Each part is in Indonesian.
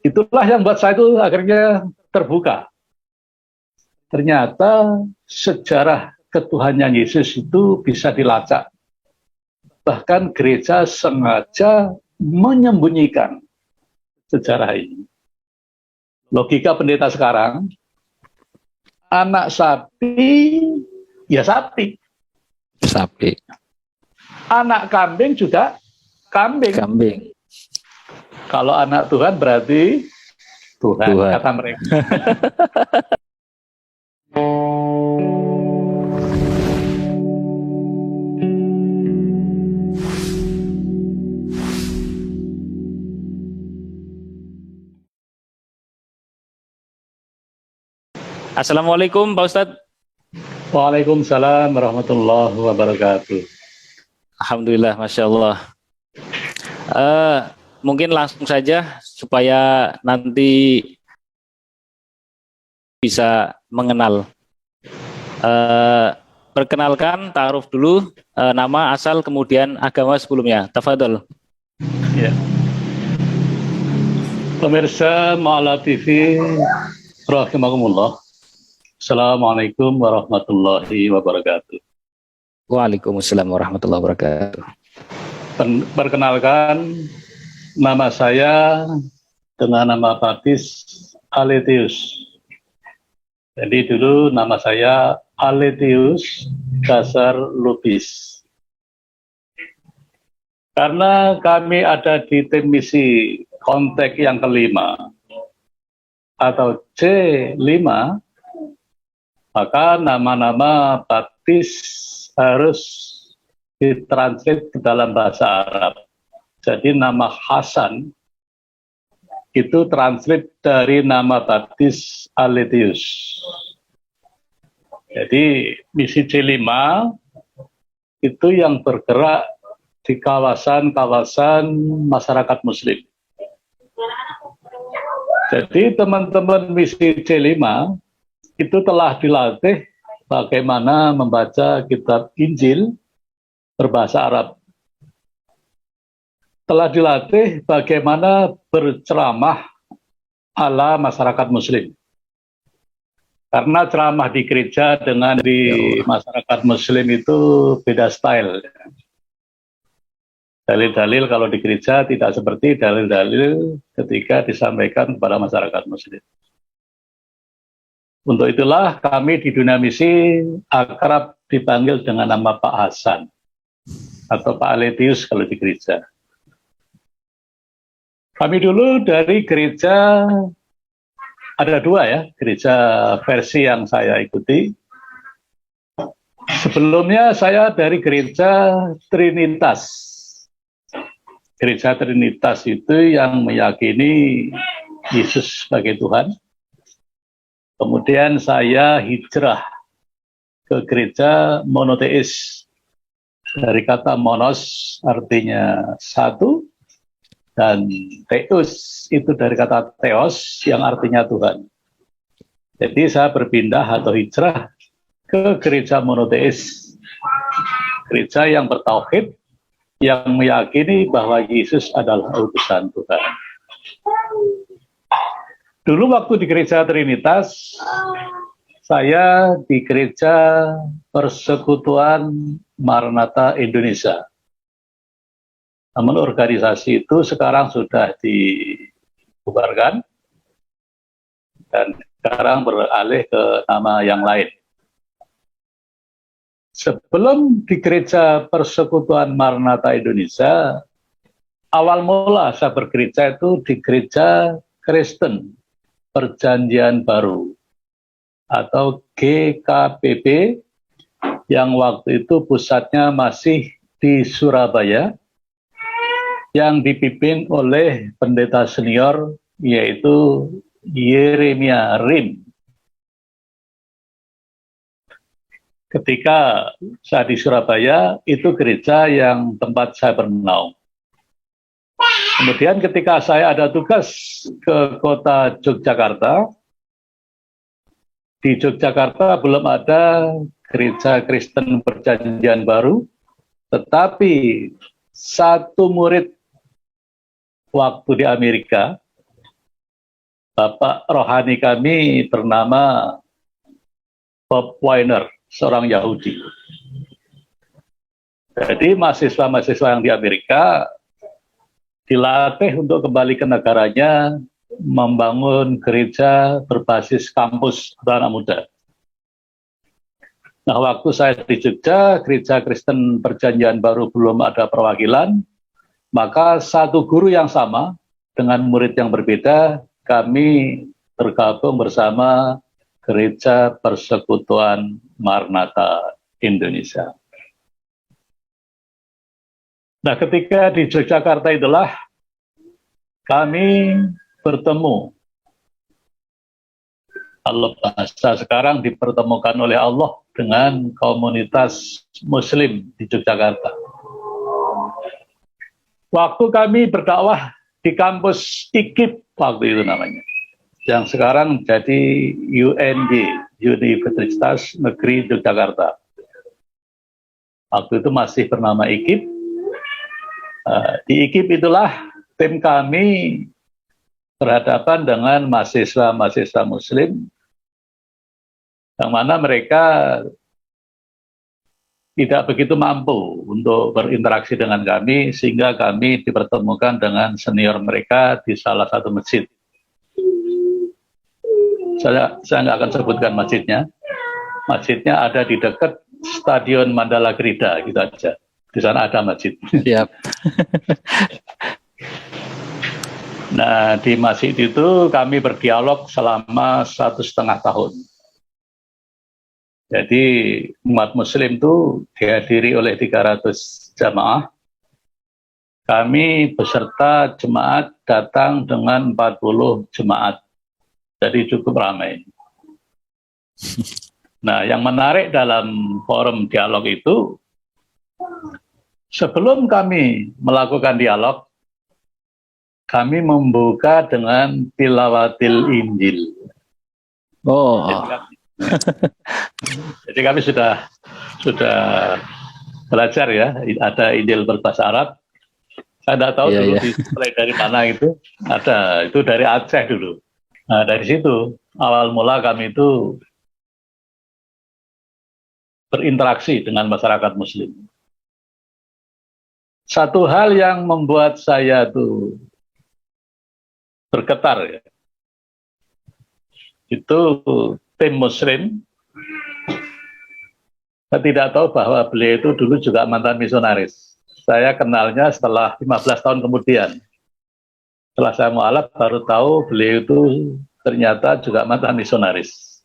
Itulah yang buat saya itu akhirnya terbuka. Ternyata sejarah ketuhanan Yesus itu bisa dilacak. Bahkan gereja sengaja menyembunyikan sejarah ini. Logika pendeta sekarang, anak sapi, ya sapi. Sapi. Anak kambing juga kambing. Kambing. Kalau anak Tuhan berarti Tuhan. Kata mereka. Assalamualaikum Pak Ustadz. Waalaikumsalam warahmatullahi wabarakatuh. Alhamdulillah, Masya Allah. Mungkin langsung saja supaya nanti bisa mengenal. Perkenalkan, ta'aruf dulu, nama, asal, kemudian agama sebelumnya. Tafadhol. Ya. Pemirsa Ma'ala TV, rahimakumullah. Assalamualaikum warahmatullahi wabarakatuh. Waalaikumsalam warahmatullahi wabarakatuh. Perkenalkan, nama saya dengan nama baptis Aletius. Jadi dulu nama saya Aletius Dasar Lubis. Karena kami ada di tim misi kontak yang kelima atau C5, maka nama-nama baptis harus ditranslate ke dalam bahasa Arab. Jadi nama Hasan itu translate dari nama baptis Aletius. Jadi misi C5 itu yang bergerak di kawasan-kawasan masyarakat muslim. Jadi teman-teman misi C5 itu telah dilatih bagaimana membaca kitab Injil berbahasa Arab. Telah dilatih bagaimana berceramah ala masyarakat muslim. Karena ceramah di gereja dengan di masyarakat muslim itu beda style. Dalil-dalil kalau di gereja tidak seperti dalil-dalil ketika disampaikan kepada masyarakat muslim. Untuk itulah kami di dunia misi akrab dipanggil dengan nama Pak Hasan atau Pak Aletius kalau di gereja. Kami dulu dari gereja, ada dua ya, gereja versi yang saya ikuti. Sebelumnya saya dari gereja Trinitas. Gereja Trinitas itu yang meyakini Yesus sebagai Tuhan. Kemudian saya hijrah ke gereja monoteis. Dari kata monos artinya satu, dan theos itu dari kata theos yang artinya Tuhan. Jadi saya berpindah atau hijrah ke gereja monoteis. Gereja yang bertauhid, yang meyakini bahwa Yesus adalah utusan Tuhan. Dulu waktu di gereja Trinitas, saya di gereja Persekutuan Maranatha Indonesia. Namun organisasi itu sekarang sudah dibubarkan dan sekarang beralih ke nama yang lain. Sebelum di gereja Persekutuan Maranatha Indonesia, awal mula saya bergereja itu di gereja Kristen Perjanjian Baru atau GKPB yang waktu itu pusatnya masih di Surabaya, yang dipimpin oleh pendeta senior yaitu Yeremia Rim. Ketika saya di Surabaya, itu gereja yang tempat saya bernaung. Kemudian ketika saya ada tugas ke kota Yogyakarta, di Yogyakarta belum ada gereja Kristen Perjanjian Baru, tetapi satu murid waktu di Amerika Bapak rohani kami bernama Bob Weiner, seorang Yahudi. Jadi mahasiswa-mahasiswa yang di Amerika dilatih untuk kembali ke negaranya, membangun gereja berbasis kampus untuk anak muda. Nah, waktu saya di Jogja, gereja Kristen Perjanjian Baru belum ada perwakilan, maka satu guru yang sama dengan murid yang berbeda, kami bergabung bersama Gereja Persekutuan Maranatha Indonesia. Nah, ketika di Yogyakarta itulah kami bertemu. Kalau bahasa sekarang dipertemukan oleh Allah dengan komunitas Muslim di Yogyakarta. Waktu kami berdakwah di kampus IKIP waktu itu namanya, yang sekarang jadi UNY, Universitas Negeri Yogyakarta. Waktu itu masih bernama IKIP. Di IKIP itulah tim kami berhadapan dengan mahasiswa-mahasiswa Muslim, yang mana mereka tidak begitu mampu untuk berinteraksi dengan kami, sehingga kami dipertemukan dengan senior mereka di salah satu masjid. Saya nggak akan sebutkan masjidnya. Masjidnya ada di dekat Stadion Mandala Krida, gitu aja. Di sana ada masjid. Siap. Nah, di masjid itu kami berdialog selama 1,5 tahun. Jadi umat Muslim itu dihadiri oleh 300 jamaah. Kami beserta jemaat datang dengan 40 jemaat. Jadi cukup ramai. Nah, yang menarik dalam forum dialog itu, sebelum kami melakukan dialog, kami membuka dengan tilawatil Injil. Oh. Jadi kami sudah belajar ya, ada Injil berbahasa Arab. Saya tidak tahu dulu mulai dari mana itu. Ada, itu dari Aceh dulu. Nah, dari situ awal mula kami itu berinteraksi dengan masyarakat Muslim. Satu hal yang membuat saya tuh bergetar ya, itu tim Muslim. Saya tidak tahu bahwa beliau itu dulu juga mantan misionaris. Saya kenalnya setelah 15 tahun kemudian. Setelah saya mualaf baru tahu beliau itu ternyata juga mantan misionaris.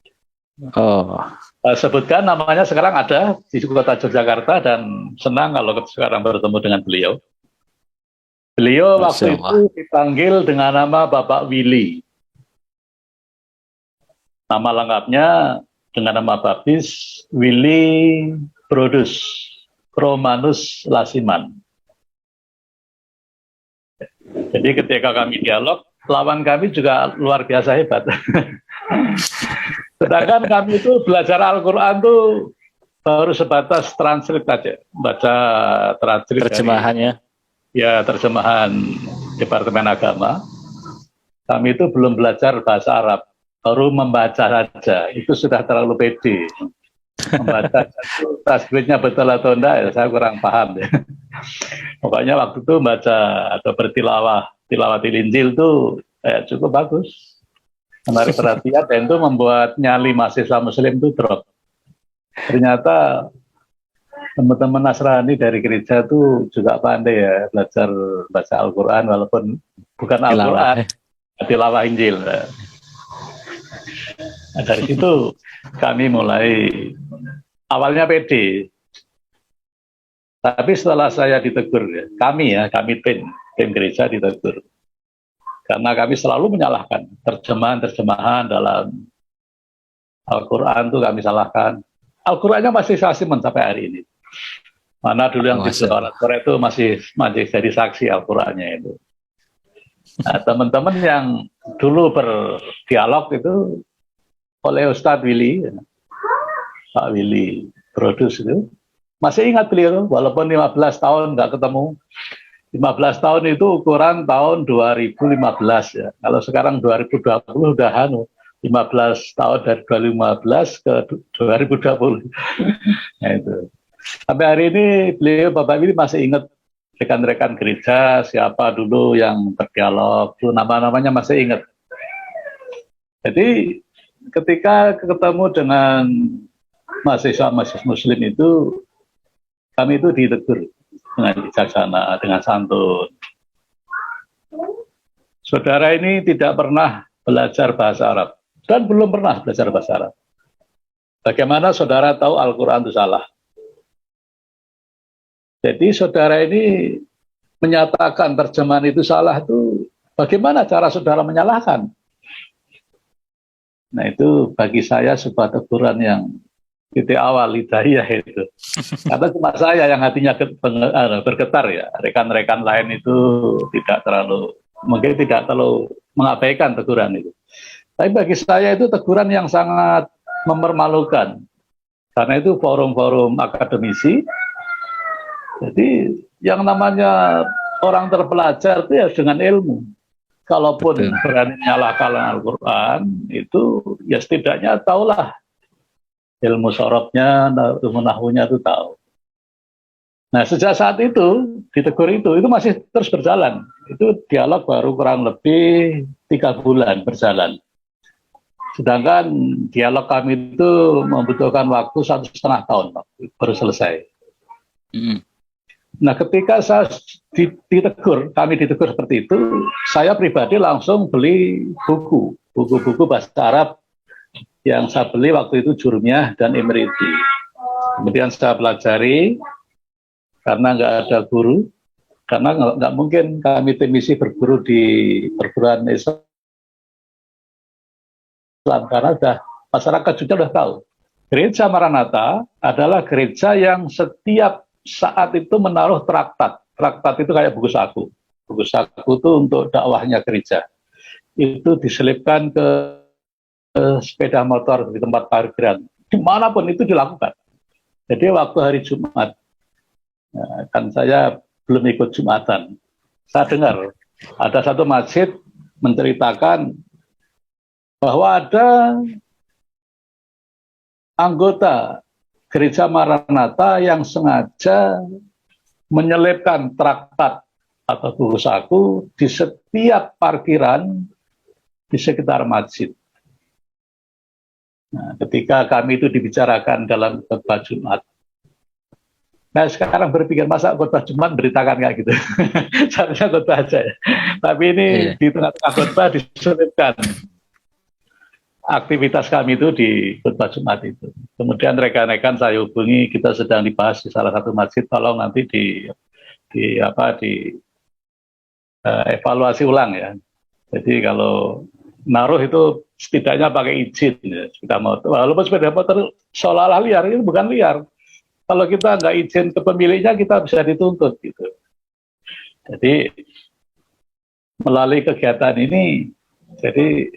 Oh. Sebutkan namanya sekarang ada di kota Yogyakarta, dan senang kalau sekarang bertemu dengan beliau. Beliau waktu itu dipanggil dengan nama Bapak Willy. Nama lengkapnya dengan nama baptis Willy Brodus Romanus Lasiman. Jadi ketika kami dialog, lawan kami juga luar biasa hebat. Sedangkan kami itu belajar Al-Quran tuh baru sebatas translate aja, baca translate Terjemahannya. Ya, terjemahan Departemen Agama. Kami itu belum belajar bahasa Arab, baru membaca saja. Itu sudah terlalu pede. Membaca tasbihnya betul atau enggak, ya saya kurang paham ya. Pokoknya waktu itu baca atau tilawatil Injil itu cukup bagus, menarik perhatian, dan itu membuat nyali mahasiswa Muslim itu drop. Ternyata teman-teman Nasrani dari gereja itu juga pandai ya belajar baca Al-Quran, walaupun bukan Al-Quran, tilawah Injil. Nah, dari situ kami mulai awalnya pede, tapi setelah saya ditegur, kami tim gereja ditegur, karena kami selalu menyalahkan terjemahan dalam Al-Quran itu kami salahkan. Al-Qurannya masih saya simpan sampai hari ini. Mana dulu yang di orang Korea itu masih jadi saksi Al-Qurannya itu. Nah, teman-teman yang dulu berdialog itu oleh Ustadz Willy, Pak Willy Brodus itu, masih ingat beliau, walaupun 15 tahun nggak ketemu, 15 tahun itu ukuran tahun 2015 ya. Kalau sekarang 2020 udah 15 tahun dari 2015 ke 2020. Nah itu. Sampai hari ini beliau Bapak Willy masih ingat rekan-rekan gereja siapa dulu yang berdialog, itu nama-namanya masih ingat. Jadi ketika ketemu dengan mahasiswa Muslim itu, kami itu ditegur dengan bijaksana, dengan santun. Saudara ini tidak pernah belajar bahasa Arab dan belum pernah belajar bahasa Arab. Bagaimana saudara tahu Al-Quran itu salah? Jadi saudara ini menyatakan terjemahan itu salah itu, bagaimana cara saudara menyalahkan? Nah itu bagi saya sebuah teguran yang titik awal hidayah itu. Karena cuma saya yang hatinya bergetar ya. Rekan-rekan lain itu mungkin tidak terlalu mengabaikan teguran itu. Tapi bagi saya itu teguran yang sangat mempermalukan. Karena itu forum-forum akademisi. Jadi yang namanya orang terpelajar itu ya dengan ilmu. Kalaupun berani menyalahkan Al-Quran, itu ya setidaknya tahulah ilmu sorobnya, ilmu nahwunya itu tahu. Nah sejak saat itu, ditegur itu masih terus berjalan. Itu dialog baru kurang lebih 3 bulan berjalan. Sedangkan dialog kami itu membutuhkan waktu 1,5 tahun, baru selesai. Nah ketika saya kami ditegur seperti itu, saya pribadi langsung beli buku-buku bahasa Arab yang saya beli waktu itu Jurmiyah dan Imriti. Kemudian saya pelajari, karena nggak ada guru, karena nggak mungkin kami tim misi berguru di perguruan Islam, karena masyarakat juga sudah tahu. Gereja Maranatha adalah gereja yang setiap saat itu menaruh traktat. Traktat itu kayak buku saku. Buku saku itu untuk dakwahnya gereja. Itu diselipkan ke sepeda motor di tempat parkiran. Dimanapun itu dilakukan. Jadi waktu hari Jumat, kan saya belum ikut Jumatan. Saya dengar ada satu masjid menceritakan bahwa ada anggota Gereja Maranatha yang sengaja menyelipkan traktat atau buku saku di setiap parkiran di sekitar masjid. Nah, ketika kami itu dibicarakan dalam khotbah Jumat, nah sekarang berpikir masa khotbah Jumat beritakan kayak gitu, seharusnya khotbah aja ya. Tapi ini di tengah-tengah khotbah diselipkan aktivitas kami itu di khotbah Jumat itu. Kemudian rekan-rekan saya hubungi, kita sedang dibahas di salah satu masjid, tolong nanti evaluasi ulang ya. Jadi kalau naruh itu setidaknya pakai izin ya, sepeda motor. Walaupun sepeda motor seolah-olah liar, itu bukan liar. Kalau kita nggak izin ke pemiliknya, kita bisa dituntut gitu. Jadi melalui kegiatan ini, jadi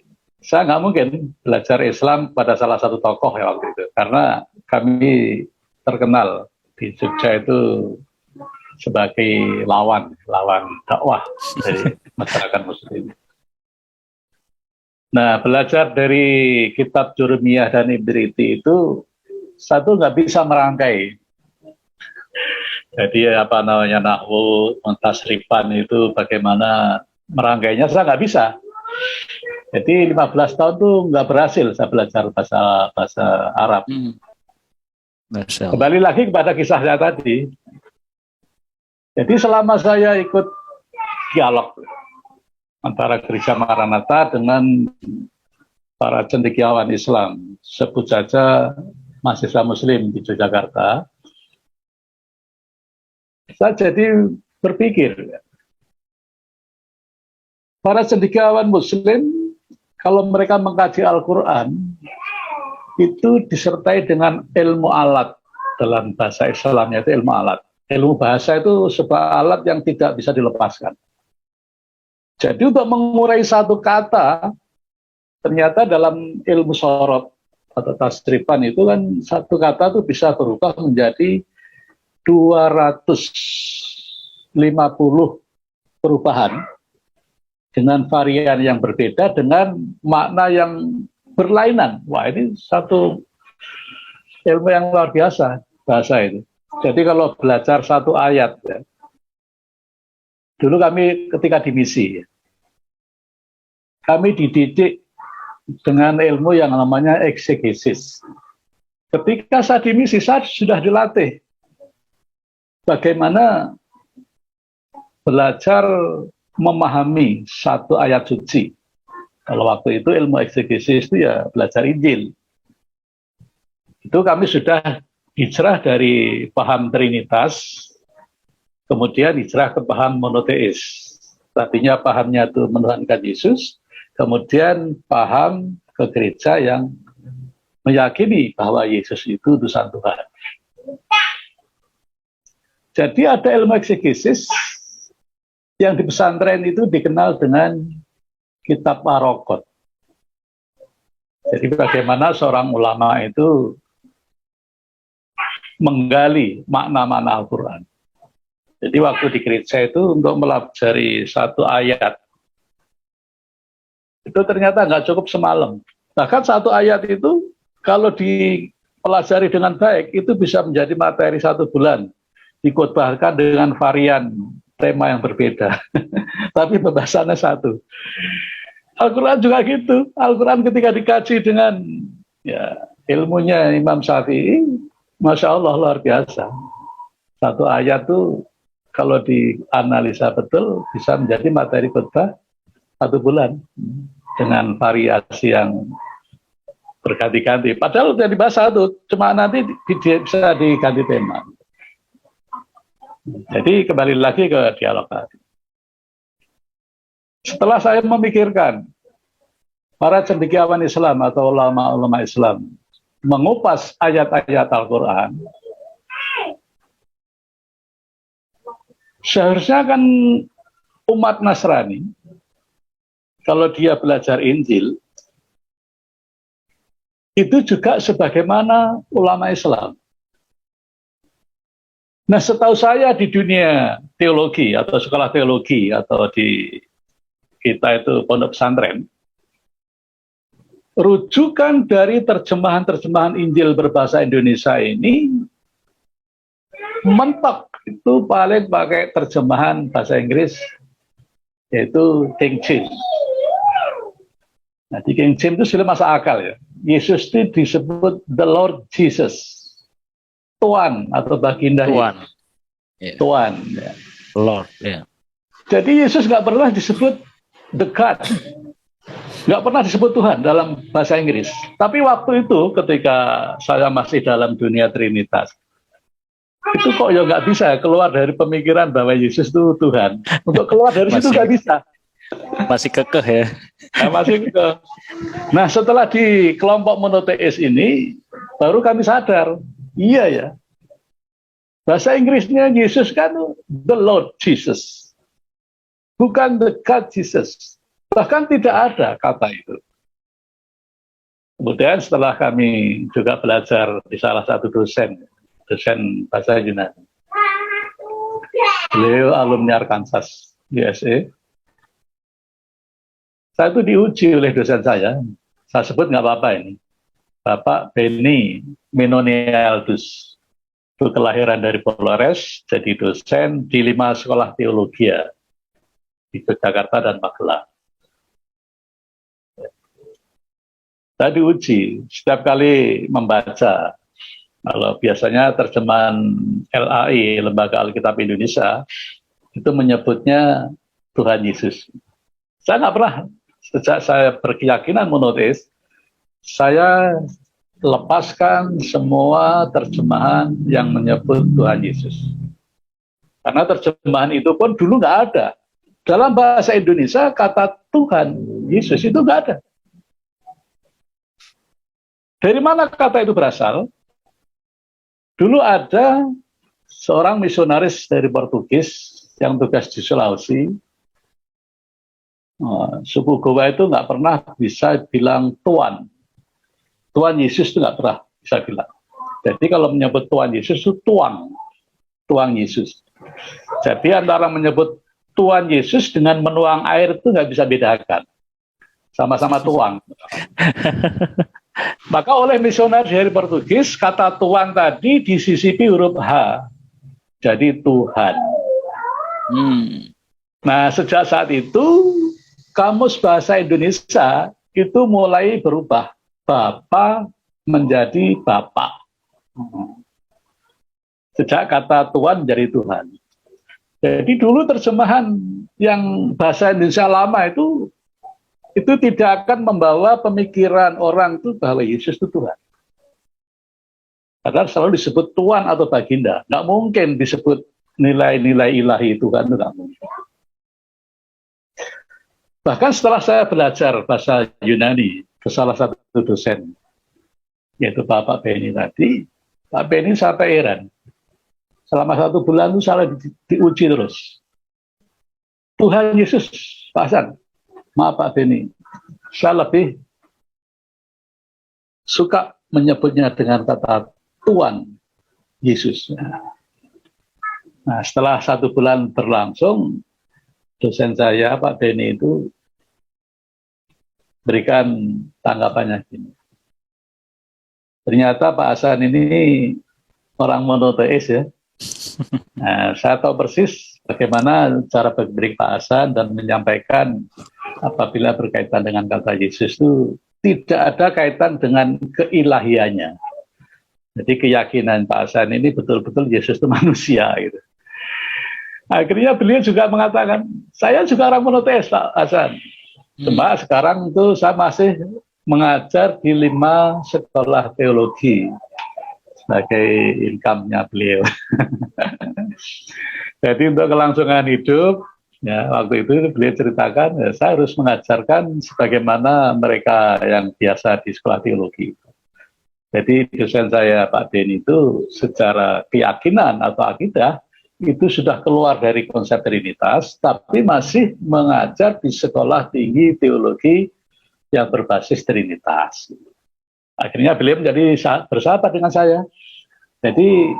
saya nggak mungkin belajar Islam pada salah satu tokoh ya waktu itu, karena kami terkenal di Jogja itu sebagai lawan dakwah dari masyarakat Muslim. Nah, belajar dari kitab Jurmiyah dan Imriti itu satu nggak bisa merangkai. Jadi nahwu, tasrifan itu bagaimana merangkainya saya nggak bisa. Jadi 15 tahun tuh nggak berhasil saya belajar bahasa Arab. Kembali lagi kepada kisah saya tadi. Jadi selama saya ikut dialog antara Gereja Maranatha dengan para cendekiawan Islam, sebut saja mahasiswa Muslim di Yogyakarta, saya jadi berpikir, para cendekiawan Muslim kalau mereka mengkaji Al-Quran itu disertai dengan ilmu alat. Dalam bahasa Islamnya itu ilmu alat. Ilmu bahasa itu sebuah alat yang tidak bisa dilepaskan. Jadi untuk mengurai satu kata, ternyata dalam ilmu sorob atau tasrifan itu kan satu kata itu bisa berubah menjadi 250 perubahan dengan varian yang berbeda dengan makna yang berlainan. Wah, ini satu ilmu yang luar biasa bahasa ini. Jadi kalau belajar satu ayat, ya, dulu kami ketika di misi, kami dididik dengan ilmu yang namanya eksegesis. Ketika saya di misi, saya sudah dilatih bagaimana belajar memahami satu ayat suci. Kalau waktu itu ilmu eksegesis itu ya belajar Injil. Itu kami sudah hijrah dari paham Trinitas, kemudian hijrah ke paham monoteis. Tadinya pahamnya itu menuhankan Yesus, kemudian paham ke gereja yang meyakini bahwa Yesus itu utusan Tuhan. Jadi ada ilmu eksegesis yang di pesantren itu dikenal dengan kitab Arokot. Jadi bagaimana seorang ulama itu menggali makna-makna Al-Quran. Jadi waktu di gereja itu untuk mempelajari satu ayat, itu ternyata nggak cukup semalam. Bahkan satu ayat itu kalau dipelajari dengan baik, itu bisa menjadi materi 1 bulan. Dikotbahkan dengan varian tema yang berbeda. Tapi pembahasannya satu. Al-Quran juga gitu. Al-Quran ketika dikaji dengan ya, ilmunya Imam Syafi'i, Masya Allah luar biasa. Satu ayat tuh kalau dianalisa betul bisa menjadi materi khotbah 1 bulan dengan variasi yang berganti-ganti. Padahal udah dibahas satu, cuma nanti bisa diganti tema. Jadi kembali lagi ke dialog tadi. Setelah saya memikirkan para cendekiawan Islam atau ulama-ulama Islam mengupas ayat-ayat Al-Quran, seharusnya kan umat Nasrani, kalau dia belajar Injil, itu juga sebagaimana ulama Islam. Nah, setahu saya di dunia teologi atau sekolah teologi atau di kita itu pondok pesantren, rujukan dari terjemahan-terjemahan Injil berbahasa Indonesia ini mentok itu paling pakai terjemahan bahasa Inggris, yaitu King James. Nah, di King James itu sudah masuk akal ya. Yesus itu disebut the Lord Jesus, Tuhan atau baginda Tuhan. Yeah. Tuhan. Ya. Lord. Yeah. Jadi Yesus nggak pernah disebut the God. Nggak pernah disebut Tuhan dalam bahasa Inggris. Tapi waktu itu ketika saya masih dalam dunia Trinitas, itu kok ya nggak bisa keluar dari pemikiran bahwa Yesus itu Tuhan. Untuk keluar dari situ nggak bisa. Masih kekeh ya. Nah, masih kekeh. Nah, setelah di kelompok monoteis ini, baru kami sadar, iya ya. Bahasa Inggrisnya Yesus kan the Lord Jesus. Bukan the God Jesus. Bahkan tidak ada kata itu. Kemudian setelah kami juga belajar di salah satu dosen bahasa Yunani. Beliau alumni Arkansas, USA. Saya itu diuji oleh dosen saya. Saya sebut nggak apa-apa ini. Bapak Benny Menonialdus. Itu kelahiran dari Polores, jadi dosen di 5 sekolah teologi di Yogyakarta dan Magelang. Saya diuji setiap kali membaca. Kalau biasanya terjemahan LAI, Lembaga Alkitab Indonesia, itu menyebutnya Tuhan Yesus. Saya nggak pernah, sejak saya berkeyakinan monoteis, saya lepaskan semua terjemahan yang menyebut Tuhan Yesus. Karena terjemahan itu pun dulu nggak ada. Dalam bahasa Indonesia, kata Tuhan Yesus itu nggak ada. Dari mana kata itu berasal? Dulu ada seorang misionaris dari Portugis yang tugas di Sulawesi. Suku Gowa itu nggak pernah bisa bilang Tuhan. Tuhan Yesus itu nggak pernah bisa bilang. Jadi kalau menyebut Tuhan Yesus itu Tuang Yesus. Jadi antara menyebut Tuhan Yesus dengan menuang air itu nggak bisa bedakan. Sama-sama tuang. Maka oleh misionaris dari Portugis, kata tuang tadi disisipi huruf H. Jadi Tuhan. Nah, sejak saat itu, kamus bahasa Indonesia itu mulai berubah. Bapa menjadi Bapak. Sejak kata Tuhan menjadi Tuhan. Jadi dulu terjemahan yang bahasa Indonesia lama itu tidak akan membawa pemikiran orang itu bahwa Yesus itu Tuhan. Karena selalu disebut Tuhan atau Baginda. Nggak mungkin disebut nilai-nilai ilahi Tuhan, itu nggak mungkin. Bahkan setelah saya belajar bahasa Yunani ke salah satu dosen, yaitu Bapak Beni tadi, Pak Beni sampai heran. Selama 1 bulan itu salah diuji terus. Tuhan Yesus, Pak Hasan, maaf Pak Beni, saya lebih suka menyebutnya dengan kata Tuhan Yesus. Nah, setelah 1 bulan berlangsung, dosen saya, Pak Beni itu berikan tanggapannya gini. Ternyata Pak Hasan ini orang monoteis ya. Nah, saya tahu persis bagaimana cara berpikir Pak Hasan dan menyampaikan apabila berkaitan dengan kata Yesus itu tidak ada kaitan dengan keilahiannya. Jadi keyakinan Pak Hasan ini betul-betul Yesus itu manusia gitu. Akhirnya beliau juga mengatakan, saya juga orang monoteis Pak Hasan. Cuma sekarang itu saya masih mengajar di 5 sekolah teologi sebagai income-nya beliau. Jadi untuk kelangsungan hidup, ya waktu itu beliau ceritakan, ya, saya harus mengajarkan sebagaimana mereka yang biasa di sekolah teologi. Jadi dosen saya Pak Beni itu secara keyakinan atau akidah itu sudah keluar dari konsep Trinitas, tapi masih mengajar di sekolah tinggi teologi yang berbasis Trinitas. Akhirnya beliau menjadi bersahabat dengan saya. Jadi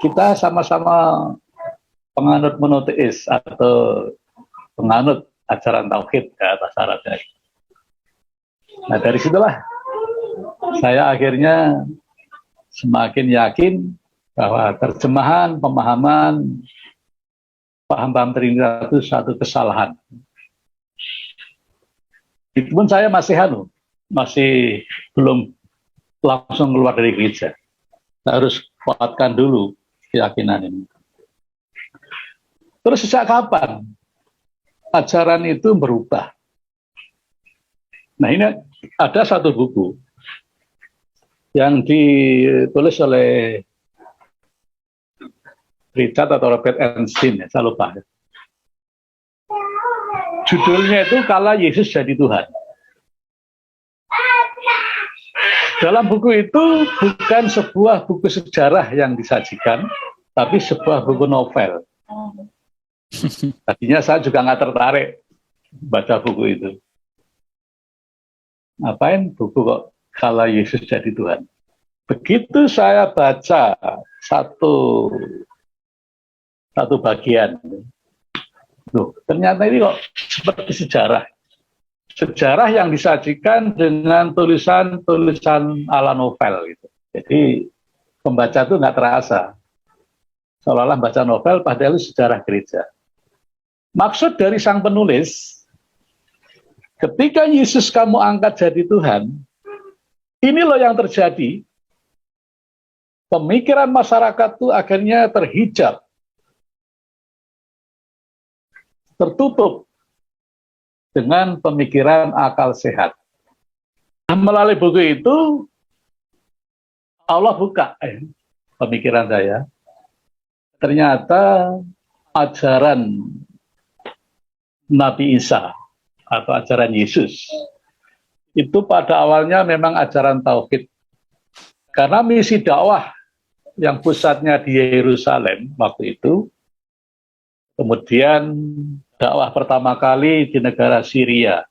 kita sama-sama penganut monoteis atau penganut ajaran tauhid ya bahasa Arabnya. Nah dari situlah saya akhirnya semakin yakin bahwa terjemahan, pemahaman, paham-paham Trinitas itu satu kesalahan. Itu pun saya masih belum langsung keluar dari gereja. Saya harus kuatkan dulu keyakinan ini. Terus sejak kapan ajaran itu berubah? Nah ini ada satu buku yang ditulis oleh Richard atau Robert Einstein, ya, saya lupa. Judulnya itu Kala Yesus Jadi Tuhan. Dalam buku itu bukan sebuah buku sejarah yang disajikan, tapi sebuah buku novel. Tadinya saya juga nggak tertarik baca buku itu. Ngapain buku kok Kala Yesus Jadi Tuhan? Begitu saya baca satu bagian, loh, ternyata ini kok seperti sejarah. Sejarah yang disajikan dengan tulisan-tulisan ala novel gitu. Jadi pembaca itu nggak terasa. Seolah-olah baca novel padahal itu sejarah gereja. Maksud dari sang penulis, ketika Yesus kamu angkat jadi Tuhan, ini loh yang terjadi. Pemikiran masyarakat itu akhirnya terhijab, tertutup dengan pemikiran akal sehat. Melalui buku itu, Allah buka pemikiran saya. Ternyata ajaran Nabi Isa atau ajaran Yesus itu pada awalnya memang ajaran tauhid. Karena misi dakwah yang pusatnya di Yerusalem waktu itu, kemudian dakwah pertama kali di negara Syria.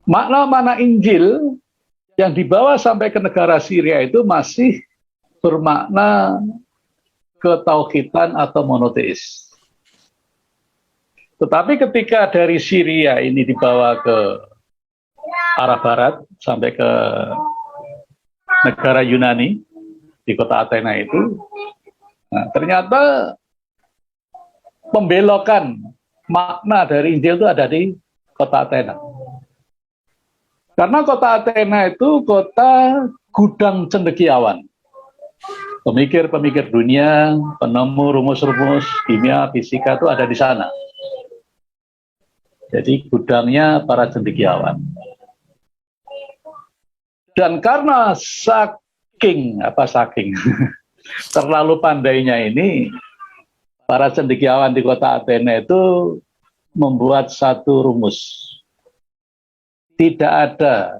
Makna-makna Injil yang dibawa sampai ke negara Syria itu masih bermakna ketauhidan atau monoteis. Tetapi ketika dari Syria ini dibawa ke arah barat sampai ke negara Yunani di kota Athena itu, nah, ternyata pembelokan makna dari Injil itu ada di kota Athena. Karena kota Athena itu kota gudang cendekiawan. Pemikir-pemikir dunia, penemu rumus-rumus kimia, fisika itu ada di sana. Jadi gudangnya para cendekiawan. Dan karena saking terlalu pandainya ini, para cendekiawan di kota Athena itu membuat satu rumus. Tidak ada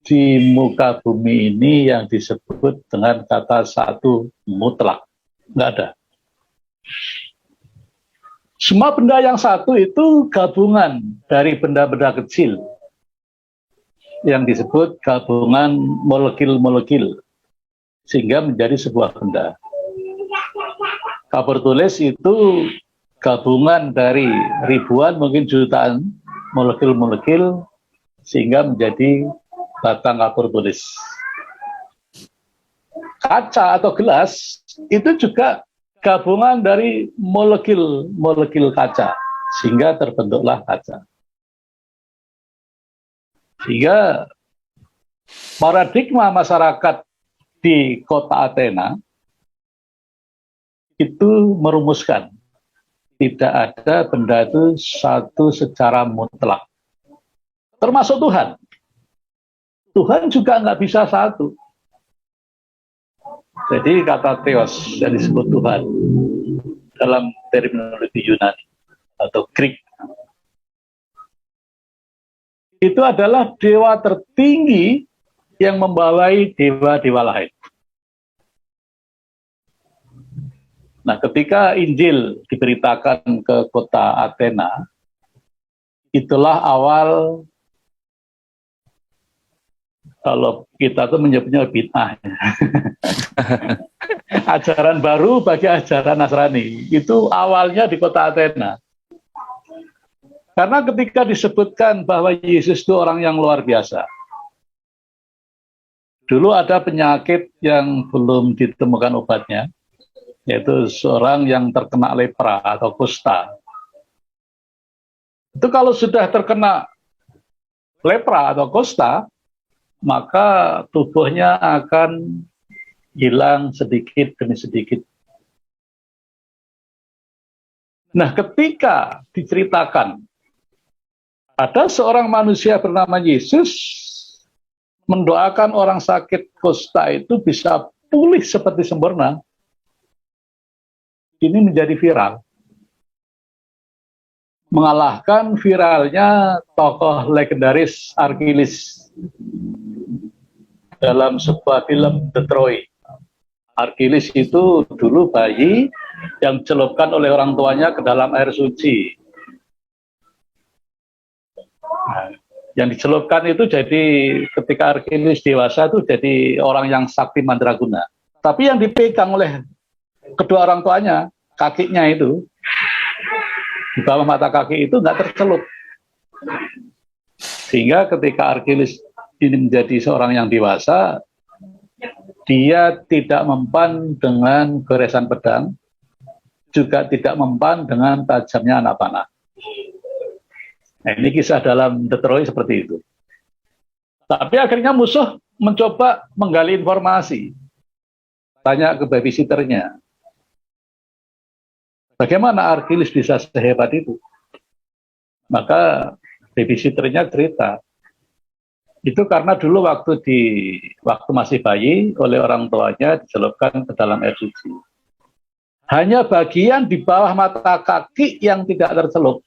di muka bumi ini yang disebut dengan kata satu mutlak. Nggak ada. Semua benda yang satu itu gabungan dari benda-benda kecil yang disebut gabungan molekil-molekil sehingga menjadi sebuah benda. Kapur tulis itu gabungan dari ribuan mungkin jutaan molekil-molekil sehingga menjadi batang kapur tulis. Kaca atau gelas itu juga gabungan dari molekil-molekil kaca sehingga terbentuklah kaca. Sehingga paradigma masyarakat di kota Athena itu merumuskan tidak ada benda itu satu secara mutlak. Termasuk Tuhan. Tuhan juga nggak bisa satu. Jadi kata theos yang disebut Tuhan dalam terminologi Yunani atau Greek itu adalah dewa tertinggi yang membawai dewa-dewa lain. Nah, ketika Injil diberitakan ke kota Athena, itulah awal, kalau kita tuh menyebutnya bid'ah. Ajaran baru bagi ajaran Nasrani. Itu awalnya di kota Athena. Karena ketika disebutkan bahwa Yesus itu orang yang luar biasa. Dulu ada penyakit yang belum ditemukan obatnya, yaitu seorang yang terkena lepra atau kusta. Itu kalau sudah terkena lepra atau kusta, maka tubuhnya akan hilang sedikit demi sedikit. Nah, ketika diceritakan ada seorang manusia bernama Yesus mendoakan orang sakit kusta itu bisa pulih seperti sempurna, ini menjadi viral. Mengalahkan viralnya tokoh legendaris Achilles dalam sebuah film The Troy. Achilles itu dulu bayi yang dicelupkan oleh orang tuanya ke dalam air suci. Nah, yang dicelupkan itu jadi ketika Achilles dewasa itu jadi orang yang sakti mandraguna. Tapi yang dipegang oleh kedua orang tuanya, kakinya itu, di bawah mata kaki itu nggak tercelup. Sehingga ketika Achilles ini menjadi seorang yang dewasa, dia tidak mempan dengan goresan pedang, juga tidak mempan dengan tajamnya anak panah. Nah, ini kisah dalam The Troy seperti itu. Tapi akhirnya musuh mencoba menggali informasi. Tanya ke babysitternya, bagaimana Achilles bisa sehebat itu? Maka babysitternya cerita, itu karena dulu waktu masih bayi oleh orang tuanya dicelupkan ke dalam air suci. Hanya bagian di bawah mata kaki yang tidak tercelup.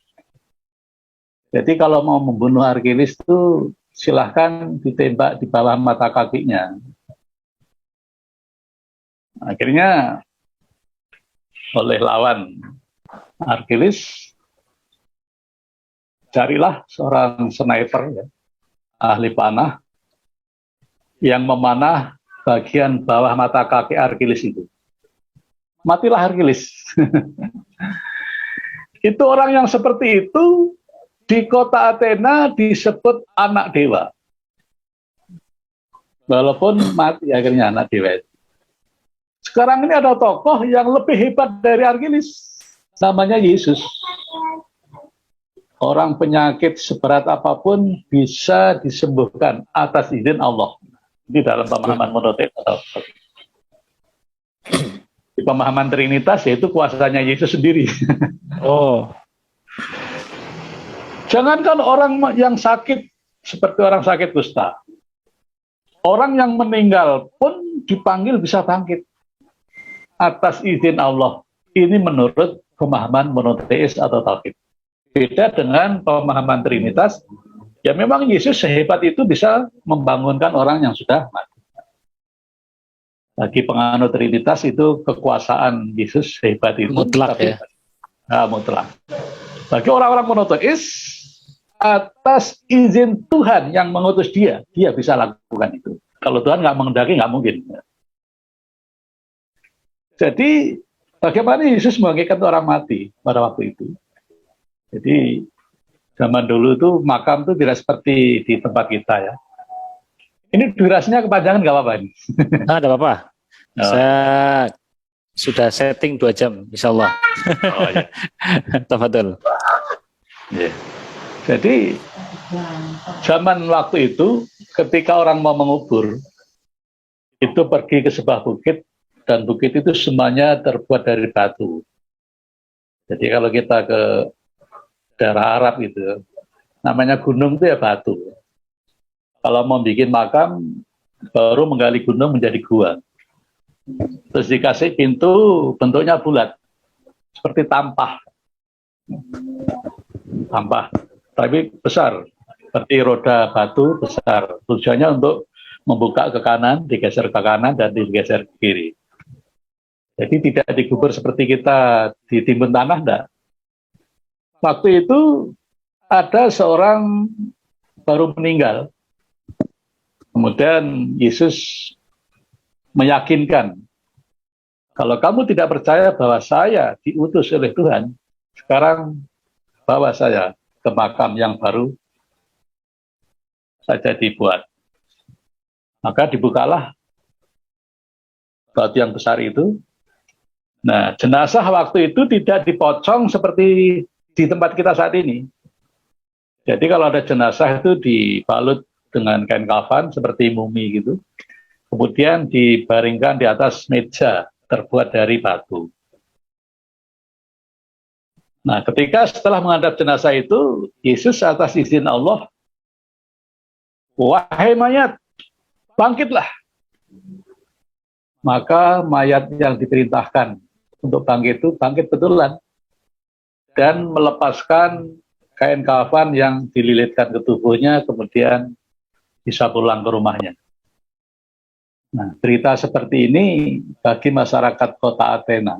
Jadi kalau mau membunuh Achilles itu silahkan ditembak di bawah mata kakinya. Akhirnya oleh lawan Achilles, carilah seorang sniper ya, ahli panah yang memanah bagian bawah mata kaki Achilles itu. Matilah Achilles. Itu orang yang seperti itu di kota Athena disebut anak dewa. Walaupun mati akhirnya anak dewa itu. Sekarang ini ada tokoh yang lebih hebat dari Arkilis, namanya Yesus. Orang penyakit seberat apapun bisa disembuhkan atas izin Allah. Ini dalam pemahaman monoteis atau di pemahaman Trinitas, yaitu kuasanya Yesus sendiri. Oh, Jangankan orang yang sakit seperti orang sakit kusta, orang yang meninggal pun dipanggil bisa bangkit atas izin Allah. Ini menurut pemahaman monoteis atau tauhid. Beda dengan pemahaman Trinitas, ya memang Yesus sehebat itu bisa membangunkan orang yang sudah mati. Bagi penganut Trinitas itu kekuasaan Yesus hebat itu. mutlak ya. Mutlak. Bagi orang-orang monoteis, atas izin Tuhan yang mengutus dia bisa lakukan itu. Kalau Tuhan nggak mengendaki, nggak mungkin. Jadi, bagaimana Yesus membangkitkan orang mati pada waktu itu? Jadi, zaman dulu itu makam itu tidak seperti di tempat kita ya. Ini durasinya kepanjangan nggak apa-apa ini. Ada apa-apa? Saya sudah setting 2 jam, insya Allah. Oh, ya. Tafadhol. Yeah. Jadi zaman waktu itu ketika orang mau mengubur itu pergi ke sebuah bukit dan bukit itu semuanya terbuat dari batu. Jadi kalau kita ke daerah Arab itu namanya gunung itu ya batu. Kalau mau bikin makam baru menggali gunung menjadi gua. Terus dikasih pintu bentuknya bulat seperti tampah tapi besar, seperti roda batu besar. Tujuannya untuk membuka ke kanan, digeser ke kanan, dan digeser ke kiri. Jadi tidak digubur seperti kita ditimbun tanah, enggak. Waktu itu ada seorang baru meninggal. Kemudian Yesus meyakinkan, kalau kamu tidak percaya bahwa saya diutus oleh Tuhan, sekarang bawa saya ke makam yang baru saja dibuat. Maka dibukalah batu yang besar itu. Nah, jenazah waktu itu tidak dipocong seperti di tempat kita saat ini. Jadi kalau ada jenazah itu dibalut dengan kain kafan seperti mumi gitu. Kemudian dibaringkan di atas meja terbuat dari batu. Nah, ketika setelah menghadap jenazah itu, Yesus atas izin Allah, wahai mayat, bangkitlah. Maka mayat yang diperintahkan untuk bangkit itu bangkit betulan dan melepaskan kain kafan yang dililitkan ke tubuhnya, kemudian bisa pulang ke rumahnya. Nah, berita seperti ini bagi masyarakat kota Athena,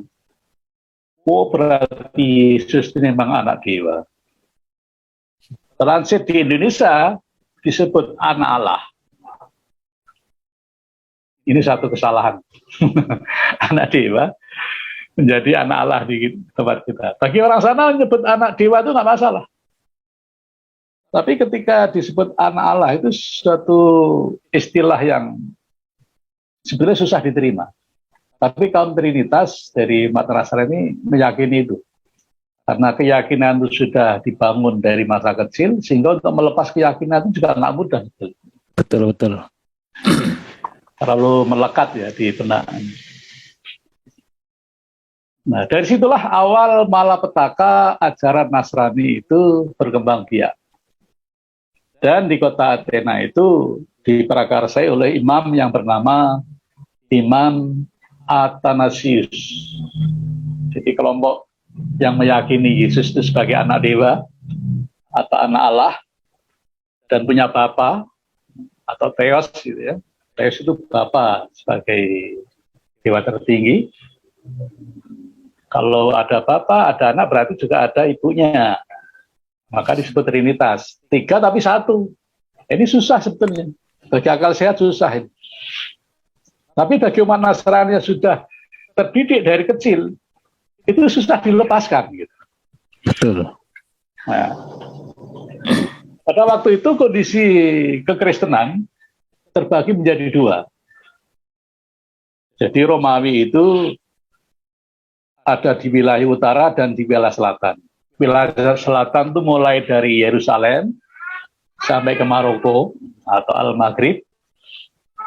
oh berarti Yesus ini memang anak dewa. Transit di Indonesia disebut anak Allah. Ini satu kesalahan. Anak dewa menjadi anak Allah di tempat kita. Bagi orang sana menyebut anak dewa itu nggak masalah. Tapi ketika disebut anak Allah itu suatu istilah yang sebenarnya susah diterima. Tapi kaum Trinitas dari umat Nasrani meyakini itu. Karena keyakinan itu sudah dibangun dari masa kecil, sehingga untuk melepas keyakinan itu juga nggak mudah. Betul. Terlalu melekat ya di benak. Nah, dari situlah awal malapetaka ajaran Nasrani itu berkembang biak. Dan di kota Athena itu diprakarsai oleh imam yang bernama Imam Athanasius. Jadi kelompok yang meyakini Yesus itu sebagai anak dewa atau anak Allah dan punya bapa atau Theos gitu ya. Theos itu bapa sebagai dewa tertinggi. Kalau ada bapa, ada anak, berarti juga ada ibunya. Maka disebut Trinitas. 3 tapi 1. Ini susah sebetulnya. Bagi akal sehat susah ini. Tapi bagi umat Nasrani yang sudah terdidik dari kecil, itu susah dilepaskan. Gitu. Betul. Nah, pada waktu itu kondisi kekristenan terbagi menjadi dua. Jadi Romawi itu ada di wilayah utara dan di wilayah selatan. Wilayah selatan itu mulai dari Yerusalem sampai ke Maroko atau Al-Maghrib.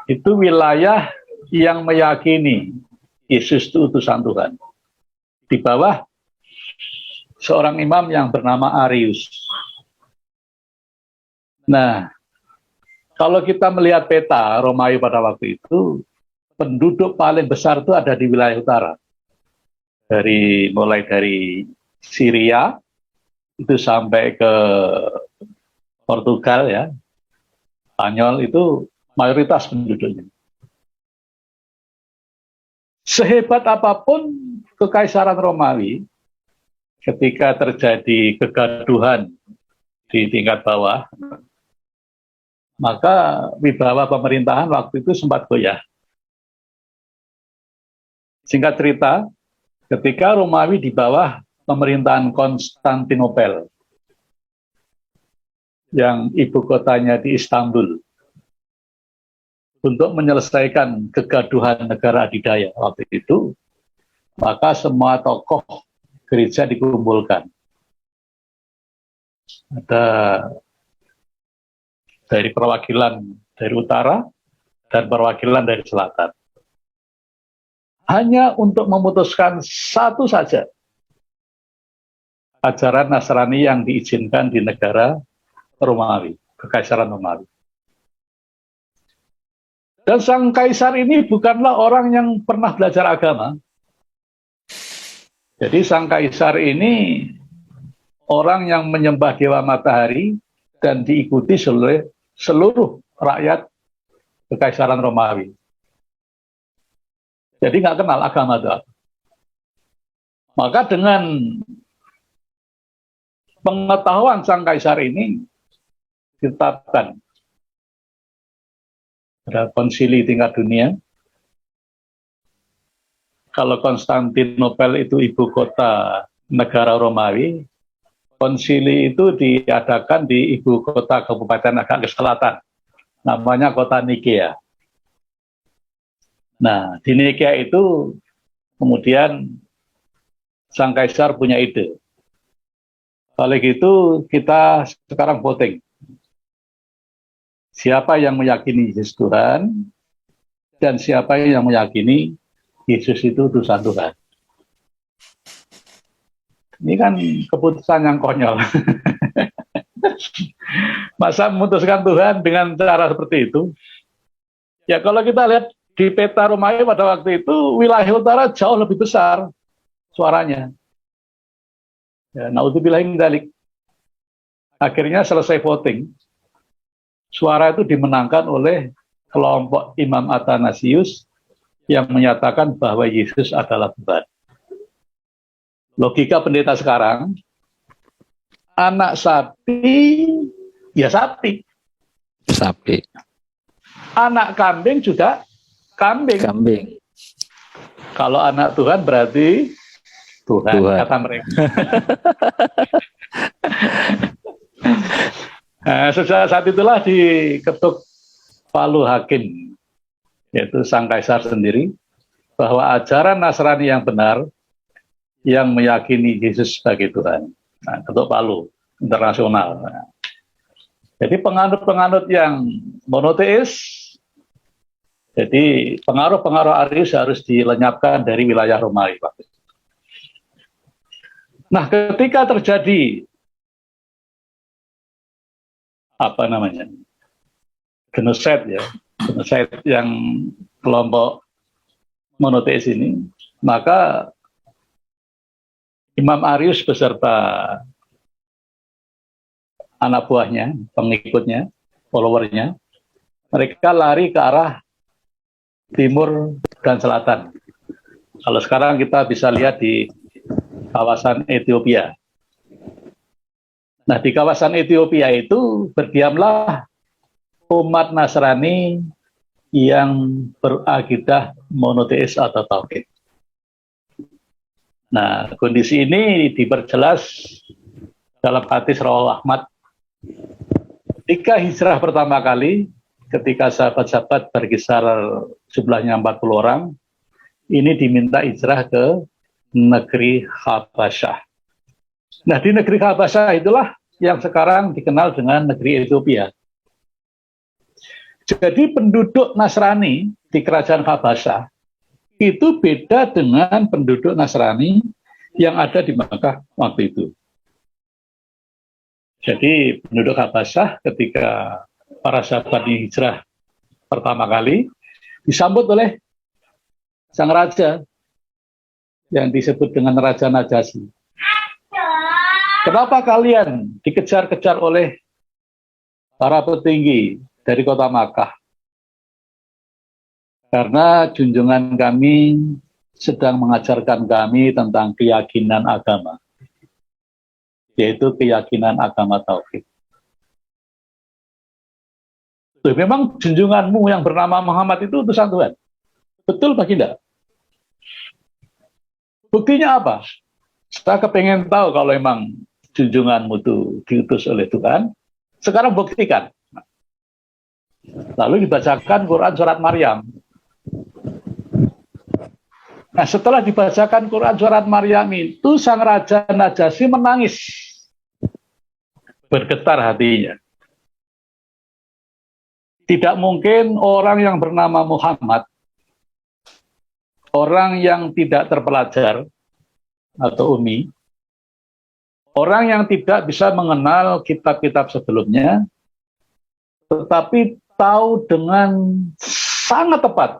Itu wilayah yang meyakini Yesus itu utusan Tuhan. Di bawah seorang imam yang bernama Arius. Nah, kalau kita melihat peta Romawi pada waktu itu, penduduk paling besar itu ada di wilayah utara. Mulai dari Syria, itu sampai ke Portugal ya, Spanyol itu mayoritas penduduknya. Sehebat apapun kekaisaran Romawi, ketika terjadi kegaduhan di tingkat bawah, maka wibawa pemerintahan waktu itu sempat goyah. Singkat cerita, ketika Romawi di bawah pemerintahan Konstantinopel, yang ibu kotanya di Istanbul, untuk menyelesaikan kegaduhan negara adidaya waktu itu, maka semua tokoh gereja dikumpulkan. Ada dari perwakilan dari utara dan perwakilan dari selatan. Hanya untuk memutuskan satu saja ajaran Nasrani yang diizinkan di negara Romawi, Kekaisaran Romawi. Dan sang kaisar ini bukanlah orang yang pernah belajar agama. Jadi sang kaisar ini orang yang menyembah dewa matahari dan diikuti oleh seluruh rakyat Kekaisaran Romawi. Jadi nggak kenal agama itu. Maka dengan pengetahuan sang kaisar ini ditetapkan ada konsili tingkat dunia. Kalau Konstantinopel itu ibu kota negara Romawi, konsili itu diadakan di ibu kota kabupaten agak ke selatan, namanya kota Nikea. Nah, di Nikea itu kemudian sang kaisar punya ide. Oleh gitu kita sekarang voting. Siapa yang meyakini Yesus Tuhan dan siapa yang meyakini Yesus itu utusan Tuhan. Ini kan keputusan yang konyol. Masa memutuskan Tuhan dengan cara seperti itu? Ya kalau kita lihat di peta Romawi pada waktu itu, wilayah utara jauh lebih besar suaranya. Ya, naudzubillah min dzalik. Akhirnya selesai voting, suara itu dimenangkan oleh kelompok Imam Athanasius yang menyatakan bahwa Yesus adalah Tuhan. Logika pendeta sekarang, anak sapi, ya sapi. Sapi. Anak kambing juga kambing. Kambing. Kalau anak Tuhan berarti Tuhan. Kata mereka. Nah, sejak saat itulah diketuk palu hakim, yaitu sang kaisar sendiri, bahwa ajaran Nasrani yang benar, yang meyakini Yesus sebagai Tuhan. Nah, ketuk palu internasional. Nah, jadi penganut-penganut yang monoteis, jadi pengaruh-pengaruh Arius harus dilenyapkan dari wilayah Romawi. Nah, ketika terjadi genocide yang kelompok monoteis ini, maka Imam Arius beserta anak buahnya, pengikutnya, followernya, mereka lari ke arah timur dan selatan. Kalau sekarang kita bisa lihat di kawasan Ethiopia. Nah, di kawasan Ethiopia itu berdiamlah umat Nasrani yang berakidah monoteis atau tauhid. Nah, kondisi ini diperjelas dalam hadis Rawah Ahmad. Ketika hijrah pertama kali, ketika sahabat-sahabat berkisar jumlahnya 40 orang, ini diminta hijrah ke negeri Habasyah. Nah, di negeri Habasyah itulah yang sekarang dikenal dengan negeri Ethiopia. Jadi penduduk Nasrani di kerajaan Habasyah itu beda dengan penduduk Nasrani yang ada di Makkah waktu itu. Jadi penduduk Habasyah ketika para sahabat ini hijrah pertama kali disambut oleh sang raja yang disebut dengan Raja Najasyi. Kenapa kalian dikejar-kejar oleh para petinggi dari kota Makkah? Karena junjungan kami sedang mengajarkan kami tentang keyakinan agama, yaitu keyakinan agama tauhid. Memang junjunganmu yang bernama Muhammad itu utusan Tuhan. Betul baginda? Buktinya apa? Saya kepengen tahu kalau memang junjunganmu itu diutus oleh Tuhan. Sekarang buktikan. Lalu dibacakan Quran surat Maryam. Nah, setelah dibacakan Quran surat Maryam itu, sang Raja Najasyi menangis. Bergetar hatinya. Tidak mungkin orang yang bernama Muhammad, orang yang tidak terpelajar atau umi, orang yang tidak bisa mengenal kitab-kitab sebelumnya, tetapi tahu dengan sangat tepat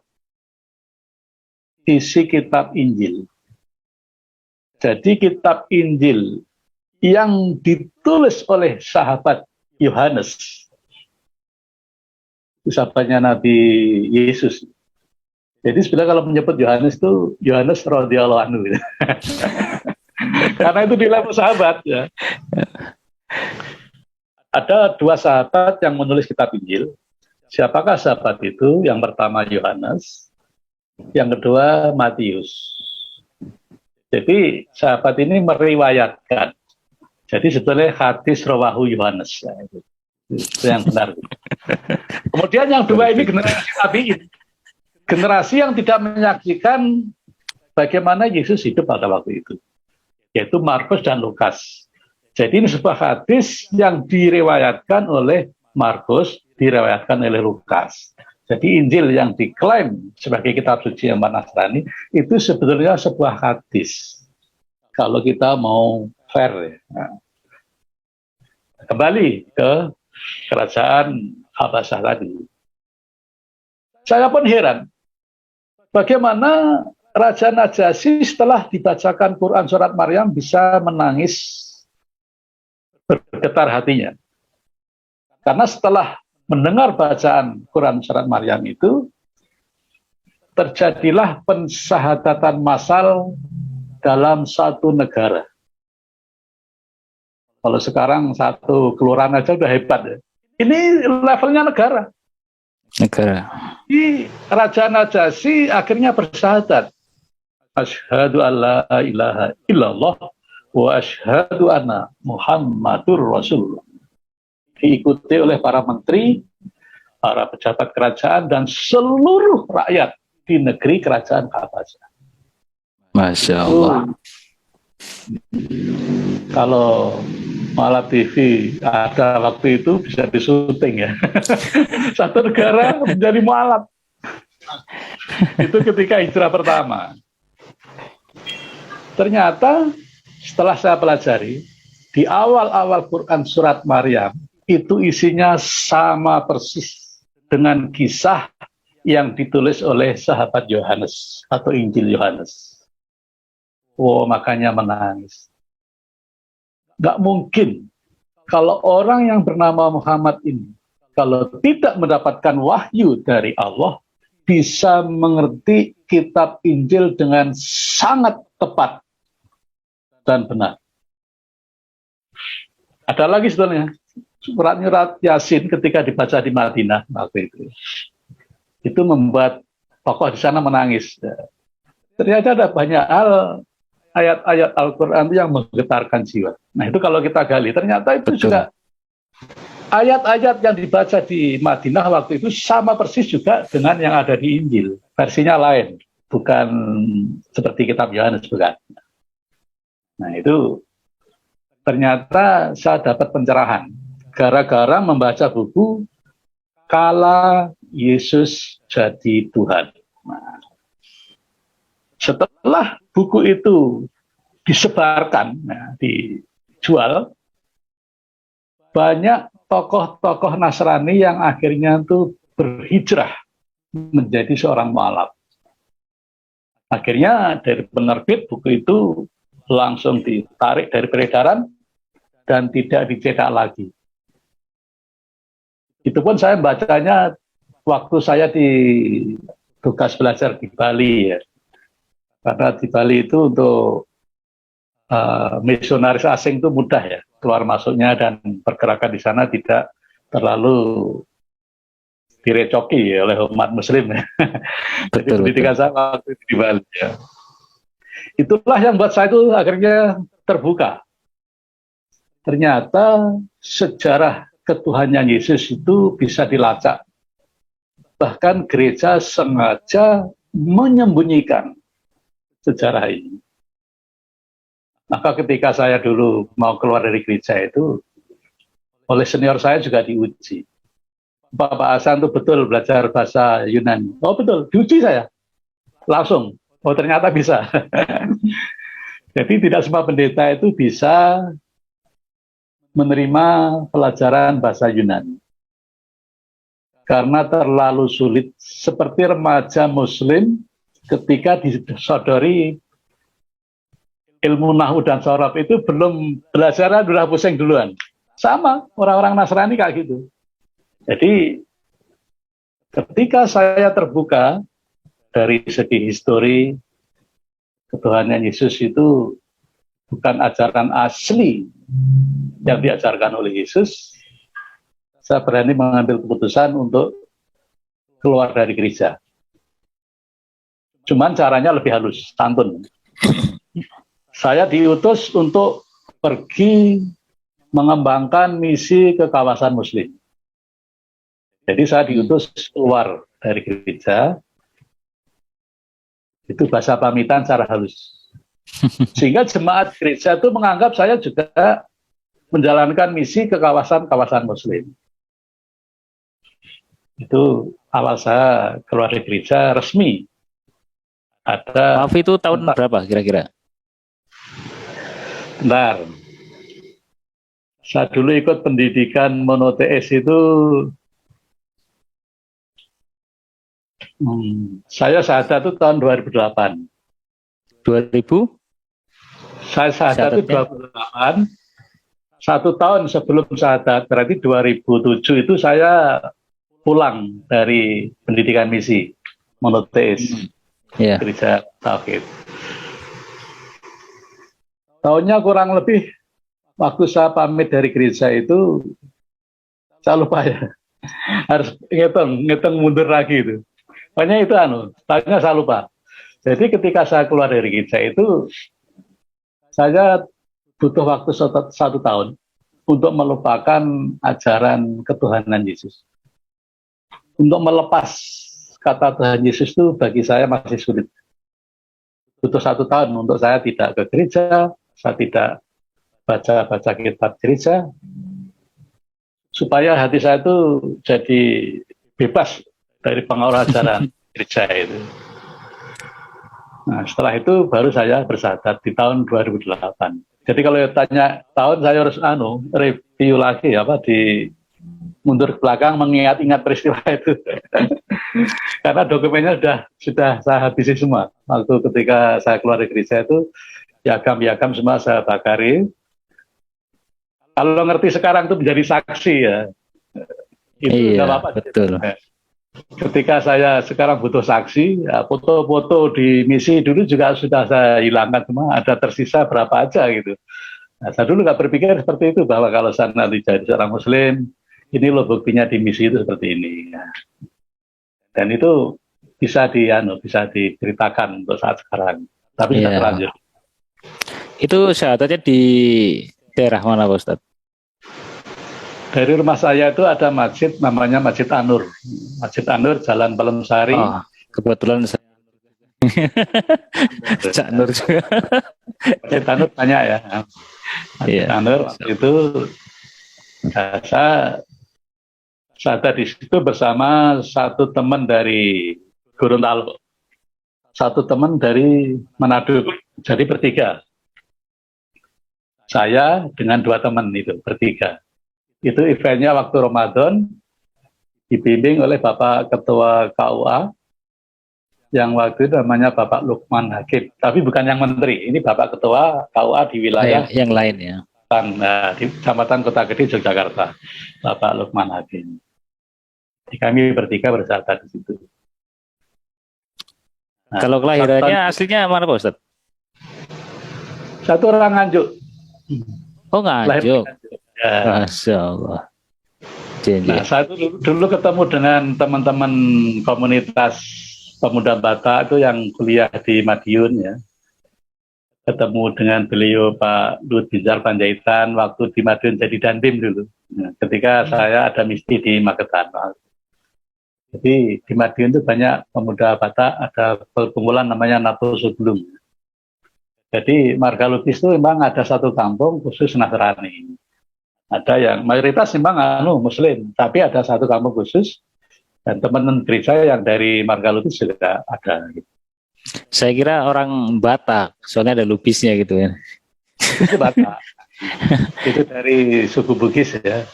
isi kitab Injil. Jadi kitab Injil yang ditulis oleh sahabat Yohanes, sahabatnya Nabi Yesus. Jadi sebenarnya kalau menyebut Yohanes itu Yohanes radhiyallahu anhu. Karena itu di level sahabat ya. Ada dua sahabat yang menulis kitab Injil. Siapakah sahabat itu? Yang pertama Yohanes, yang kedua Matius. Jadi sahabat ini meriwayatkan. Jadi sebetulnya hadis rawahu Yohanes. Ya, itu yang benar. Kemudian yang dua ini generasi tabi'in. Generasi yang tidak menyaksikan bagaimana Yesus hidup pada waktu itu, yaitu Markus dan Lukas. Jadi ini sebuah hadis yang diriwayatkan oleh Markus, diriwayatkan oleh Lukas. Jadi Injil yang diklaim sebagai kitab suci yang Nasrani itu sebetulnya sebuah hadis. Kalau kita mau fair ya. Nah, kembali ke kerajaan Habasyah tadi. Saya pun heran. Bagaimana Raja Najasyi setelah dibacakan Quran surat Maryam bisa menangis, bergetar hatinya. Karena setelah mendengar bacaan Quran surat Maryam itu, terjadilah pensyahadatan massal dalam satu negara. Kalau sekarang satu kelurahan aja udah hebat ya. Ini levelnya negara. Di Raja Najasyi akhirnya bersyahadat, asyhadu alla ilaha illallah wa asyhadu anna Muhammadur Rasulullah. Diikuti oleh para menteri, para pejabat kerajaan dan seluruh rakyat di negeri kerajaan Habasyah. Masya Allah. Kalau Malab TV ada waktu itu bisa disyuting ya. Satu negara menjadi mualaf. Itu ketika hijrah pertama. Ternyata setelah saya pelajari, di awal-awal Quran surat Maryam itu isinya sama persis dengan kisah yang ditulis oleh sahabat Yohanes atau Injil Yohanes. Oh, makanya menangis. Nggak mungkin kalau orang yang bernama Muhammad ini, kalau tidak mendapatkan wahyu dari Allah, bisa mengerti kitab Injil dengan sangat tepat dan benar. Ada lagi sebenarnya, surat Yasin ketika dibaca di Madinah waktu itu membuat tokoh di sana menangis. Ternyata ada banyak hal ayat-ayat Al-Quran itu yang menggetarkan jiwa. Nah itu kalau kita gali, ternyata itu Betul. juga ayat-ayat yang dibaca di Madinah waktu itu sama persis juga dengan yang ada di Injil. Versinya lain, bukan seperti kitab Yohanes, bukan. Nah itu ternyata saya dapat pencerahan gara-gara membaca buku Kala Yesus Jadi Tuhan. Nah, setelah buku itu disebarkan, dijual, banyak tokoh-tokoh Nasrani yang akhirnya itu berhijrah menjadi seorang mualaf. Akhirnya dari penerbit buku itu langsung ditarik dari peredaran dan tidak dicetak lagi. Itu pun saya bacanya waktu saya di tugas belajar di Bali ya. Karena di Bali itu untuk misionaris asing itu mudah ya, keluar masuknya dan pergerakan di sana tidak terlalu direcoki oleh umat muslim ya. Jadi pendidikan saya waktu itu di Bali ya. Itulah yang buat saya itu akhirnya terbuka. Ternyata sejarah ketuhanan Yesus itu bisa dilacak. Bahkan gereja sengaja menyembunyikan sejarah ini. Maka ketika saya dulu mau keluar dari gereja itu, oleh senior saya juga diuji. Bapak Hasan itu betul belajar bahasa Yunani. Oh betul, diuji saya. Langsung. Oh ternyata bisa. Jadi tidak semua pendeta itu bisa menerima pelajaran bahasa Yunani. Karena terlalu sulit. Seperti remaja muslim ketika disodori ilmu nahu dan sorof itu belum belajar sudah pusing duluan. Sama orang-orang Nasrani kayak gitu. Jadi ketika saya terbuka dari segi histori ketuhanan Yesus itu bukan ajaran asli yang diajarkan oleh Yesus, saya berani mengambil keputusan untuk keluar dari gereja. Cuman caranya lebih halus, santun. Saya diutus untuk pergi mengembangkan misi ke kawasan muslim. Jadi saya diutus keluar dari gereja, itu bahasa pamitan secara halus. Sehingga jemaat gereja itu menganggap saya juga menjalankan misi ke kawasan-kawasan muslim. Itu awal saya keluar dari gereja resmi. Maaf, itu tahun berapa kira-kira? Bentar. Saya dulu ikut pendidikan monoteis itu saya syahadat itu tahun 2008. 2000? Saya syahadat itu 2008. 1 tahun sebelum syahadat, berarti 2007 itu saya pulang dari pendidikan misi monoteis gereja Tauhid. Tahunnya kurang lebih waktu saya pamit dari gereja itu saya lupa ya, harus ngitung mundur lagi itu. Pokoknya itu tahunnya saya lupa. Jadi ketika saya keluar dari gereja itu saya butuh waktu 1 tahun untuk melupakan ajaran ketuhanan Yesus. Untuk melepas kata Tuhan Yesus itu bagi saya masih sulit. Butuh 1 tahun untuk saya tidak ke gereja, saya tidak baca kitab gereja, supaya hati saya itu jadi bebas dari pengaruh ajaran gereja itu. Nah, setelah itu baru saya bersyahadat di tahun 2008. Jadi kalau tanya tahun, saya harus review lagi mundur ke belakang mengingat-ingat peristiwa itu. Karena dokumennya sudah saya habisi semua. Waktu ketika saya keluar dari gereja itu, piagam semua saya bakari. Kalau ngerti sekarang itu menjadi saksi ya. Itu nggak apa-apa. Betul. Ketika saya sekarang butuh saksi, ya, foto-foto di misi dulu juga sudah saya hilangkan semua, ada tersisa berapa aja gitu. Nah, saya dulu nggak berpikir seperti itu, bahwa kalau saya nanti jadi seorang muslim, ini loh buktinya di misi itu seperti ini. Nah, dan itu bisa diceritakan untuk saat sekarang, tapi sudah terlanjur. Itu syahadatnya di daerah mana Pak Ustadz? Dari rumah saya itu ada masjid namanya Masjid Anur. Masjid Anur Jalan Pelem-Sari. Oh, kebetulan saya Cak Nur juga. Masjid Anur banyak ya. Masjid Iya. Anur waktu itu saya ada di situ bersama satu teman dari Gorontalo, satu teman dari Manado. Jadi bertiga. Saya dengan dua teman itu bertiga. Itu eventnya waktu Ramadan, dibimbing oleh Bapak Ketua KUA yang waktu itu namanya Bapak Lukman Hakim. Tapi bukan yang menteri, ini Bapak Ketua KUA di wilayah yang lain ya. di Kecamatan Kota Gede, Yogyakarta, Bapak Lukman Hakim. Jadi kami bertiga bersahabat di situ. Nah, kalau kelahirannya aslinya mana Pak Ustadz? satu orang Nganjuk. Oh Lahir di Nganjuk. Nganjuk. Ya. Masya Allah. Nah, saya dulu ketemu dengan teman-teman komunitas pemuda Batak itu yang kuliah di Madiun ya. Ketemu dengan beliau Pak Lut Bizar Panjaitan waktu di Madiun jadi dandim dulu. Nah, ketika saya ada misi di Magetan. Jadi di Madiun itu banyak pemuda Batak, ada perkumpulan namanya Nato Sebelum. Jadi marga lupis itu memang ada satu kampung khusus Nasrani. Ada yang mayoritas memang Muslim, tapi ada satu kampung khusus dan teman-teman gereja yang dari marga lupis juga ada. Saya kira orang Batak, soalnya ada lupisnya gitu ya. Itu Batak. Itu dari suku Bugis ya.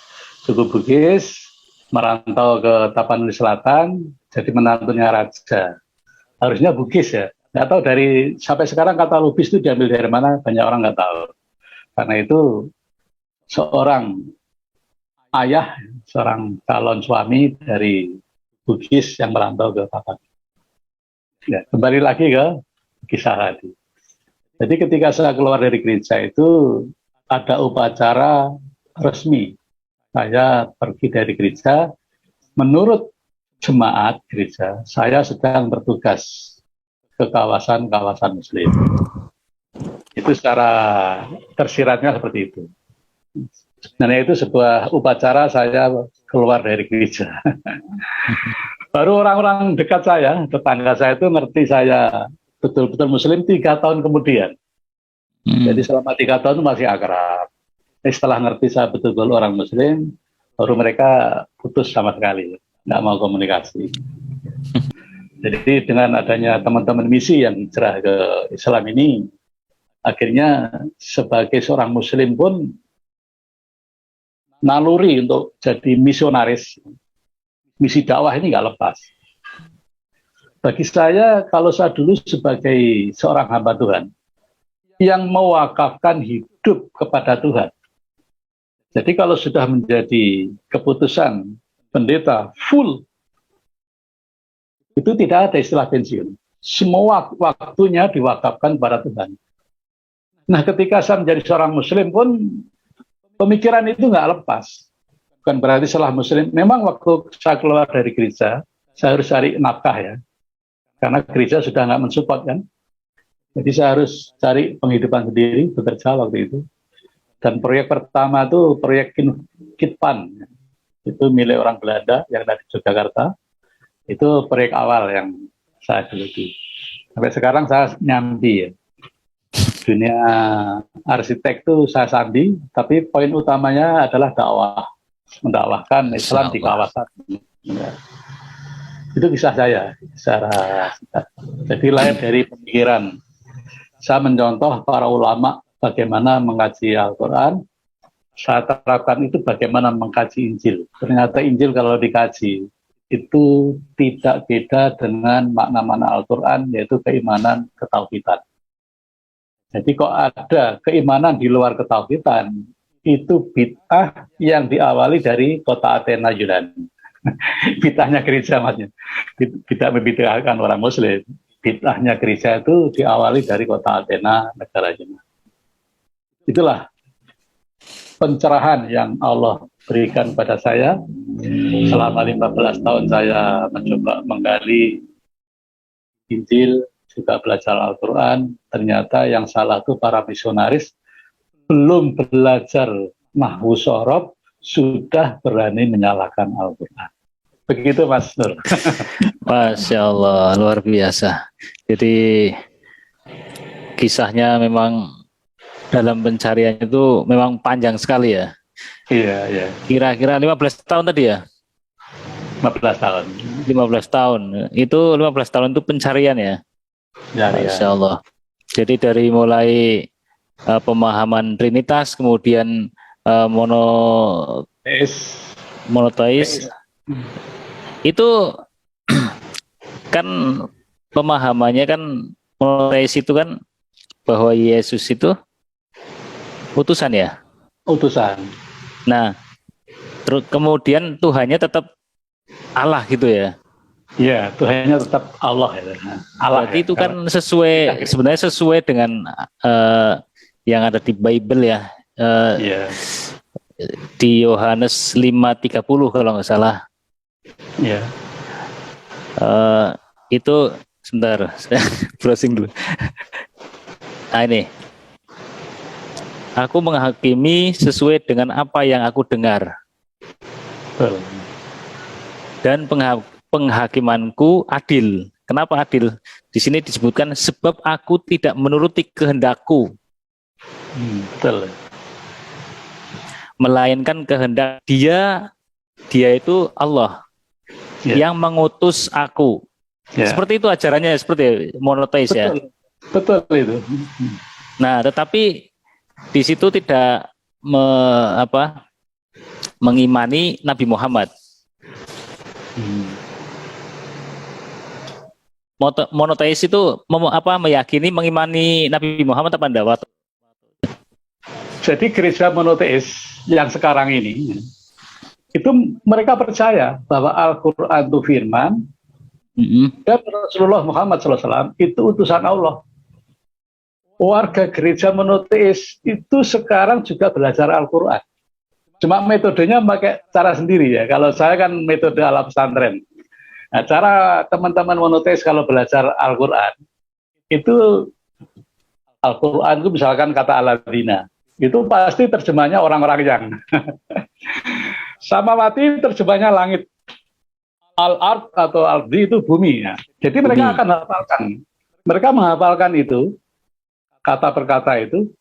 Suku Bugis merantau ke Tapanuli Selatan, jadi menantunya raja. Harusnya Bugis ya. Nggak tahu sampai sekarang kata lupis itu diambil dari mana, banyak orang nggak tahu. Karena itu seorang ayah, seorang calon suami dari Bugis yang merantau ke Tapanuli. Ya, kembali lagi ke kisah tadi. Jadi ketika saya keluar dari gereja itu ada upacara resmi. Saya pergi dari gereja, menurut jemaat gereja, saya sedang bertugas ke kawasan-kawasan Muslim. Itu secara tersiratnya seperti itu. Sebenarnya itu sebuah upacara saya keluar dari gereja. Baru orang-orang dekat saya, tetangga saya itu ngerti saya betul-betul Muslim 3 tahun kemudian. Jadi selama 3 tahun itu masih akrab. Setelah ngerti saya betul-betul orang Muslim, baru mereka putus sama sekali, nggak mau komunikasi. Jadi dengan adanya teman-teman misi yang hijrah ke Islam ini, akhirnya sebagai seorang Muslim pun naluri untuk jadi misionaris, misi dakwah ini nggak lepas. Bagi saya, kalau saya dulu sebagai seorang hamba Tuhan, yang mewakafkan hidup kepada Tuhan. Jadi kalau sudah menjadi keputusan pendeta full, itu tidak ada istilah pensiun. Semua waktunya diwakafkan kepada Tuhan. Nah, ketika saya menjadi seorang Muslim pun, pemikiran itu nggak lepas. Bukan berarti setelah Muslim. Memang waktu saya keluar dari gereja, saya harus cari nafkah ya. Karena gereja sudah nggak mensupport kan. Jadi saya harus cari penghidupan sendiri, bekerja waktu itu. Dan proyek pertama itu proyek Kitpan. Itu milik orang Belanda yang dari Yogyakarta. Itu proyek awal yang saya geluti. Sampai sekarang saya nyambi ya. Dunia arsitek itu saya sambi, tapi poin utamanya adalah dakwah. Mendakwahkan Islam di kawasan. Ya. Itu kisah saya. Jadi lahir dari pemikiran. Saya mencontoh para ulama bagaimana mengkaji Al-Quran, saya terapkan itu bagaimana mengkaji Injil. Ternyata Injil kalau dikaji, itu tidak beda dengan makna-makna Al-Quran, yaitu keimanan ketauhidan. Jadi kok ada keimanan di luar ketauhidan, itu bid'ah yang diawali dari kota Athena Yunani. Bid'ahnya gereja maksudnya. Tidak membid'ahkan orang Muslim. Bid'ahnya gereja itu diawali dari kota Athena, negara Yunani. Itulah pencerahan yang Allah berikan pada saya. Selama 15 tahun saya mencoba menggali Injil, juga belajar Al-Quran. Ternyata yang salah itu para misionaris belum belajar nahwu sorob sudah berani menyalahkan Al-Quran. Begitu Mas Nur. Masya Allah, luar biasa. Jadi kisahnya memang dalam pencarian itu memang panjang sekali ya. Iya, iya. Kira-kira 15 tahun tadi ya? 15 tahun. 15 tahun. Itu 15 tahun itu pencarian ya? Ya, Masya ya. Allah. Jadi dari mulai pemahaman Trinitas, kemudian monoteis, itu kan pemahamannya kan monoteis itu kan bahwa Yesus itu utusan ya. Utusan. Nah, terus kemudian Tuhannya tetap Allah gitu ya. Iya, Tuhannya tetap Allah ya. Allah. Berarti ya. itu kan sebenarnya sesuai dengan yang ada di Bible ya. Iya. Di Yohanes 5:30 kalau nggak salah. Iya. Itu sebentar, saya browsing dulu. Nah ini, aku menghakimi sesuai dengan apa yang aku dengar, Betul. dan penghakimanku adil. Kenapa adil? Di sini disebutkan sebab aku tidak menuruti kehendakku, Betul. melainkan kehendak Dia itu Allah yang mengutus aku. Ya. Seperti itu ajarannya, seperti monoteis ya. Betul itu. Nah, tetapi di situ tidak mengimani Nabi Muhammad. Monoteis itu meyakini mengimani Nabi Muhammad apa enggak? Jadi gereja monoteis yang sekarang ini itu mereka percaya bahwa Al-Quran itu firman dan Rasulullah Muhammad SAW itu utusan Allah. Warga gereja monoteis itu sekarang juga belajar Al-Quran. Cuma metodenya pakai cara sendiri ya. Kalau saya kan metode ala pesantren. Nah, cara teman-teman monoteis kalau belajar Al-Quran itu Al-Quran itu misalkan kata Aladina, itu pasti terjemahnya orang-orang yang Samawati terjemahnya langit, Al-Ard atau Al-Di itu bumi ya. Jadi mereka akan hafalkan. Mereka menghafalkan itu kata per kata itu.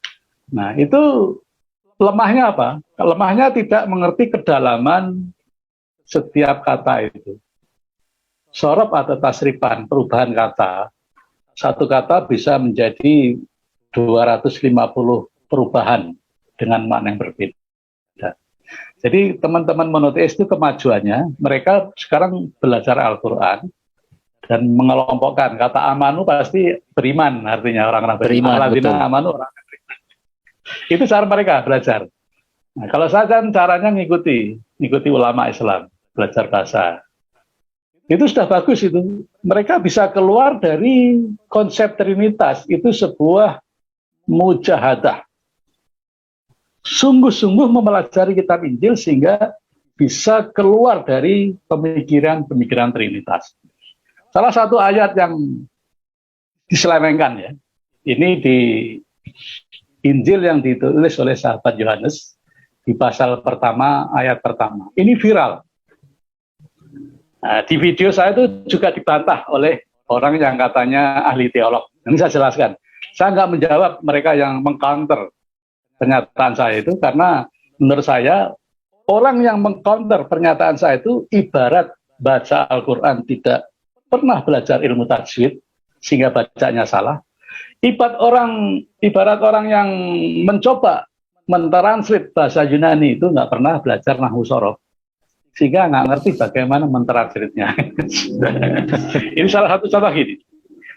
Nah, itu lemahnya apa? Lemahnya tidak mengerti kedalaman setiap kata itu. Sorob atau tasrifan, perubahan kata. Satu kata bisa menjadi 250 perubahan dengan makna yang berbeda. Jadi teman-teman monoteis itu kemajuannya, mereka sekarang belajar Al-Quran dan mengelompokkan. Kata amanu pasti beriman, artinya orang-orang beriman. Aladina amanu, orang beriman. Itu cara mereka belajar. Nah, kalau saya kan caranya ngikuti ulama Islam, belajar bahasa. Itu sudah bagus itu. Mereka bisa keluar dari konsep Trinitas, itu sebuah mujahadah. Sungguh-sungguh mempelajari kitab Injil sehingga bisa keluar dari pemikiran-pemikiran Trinitas. Salah satu ayat yang diselewengkan ya, ini di Injil yang ditulis oleh sahabat Yohanes di pasal pertama, ayat pertama. Ini viral. Nah, di video saya itu juga dibantah oleh orang yang katanya ahli teolog. Ini saya jelaskan. Saya nggak menjawab mereka yang mengcounter pernyataan saya itu, karena menurut saya orang yang mengcounter pernyataan saya itu ibarat baca Al-Quran tidak pernah belajar ilmu tajwid sehingga bacanya salah. Ibarat orang yang mencoba mentranslate bahasa Yunani itu nggak pernah belajar nahwu sorof sehingga nggak ngerti bagaimana mentranslate-nya. Ini salah satu contoh gini.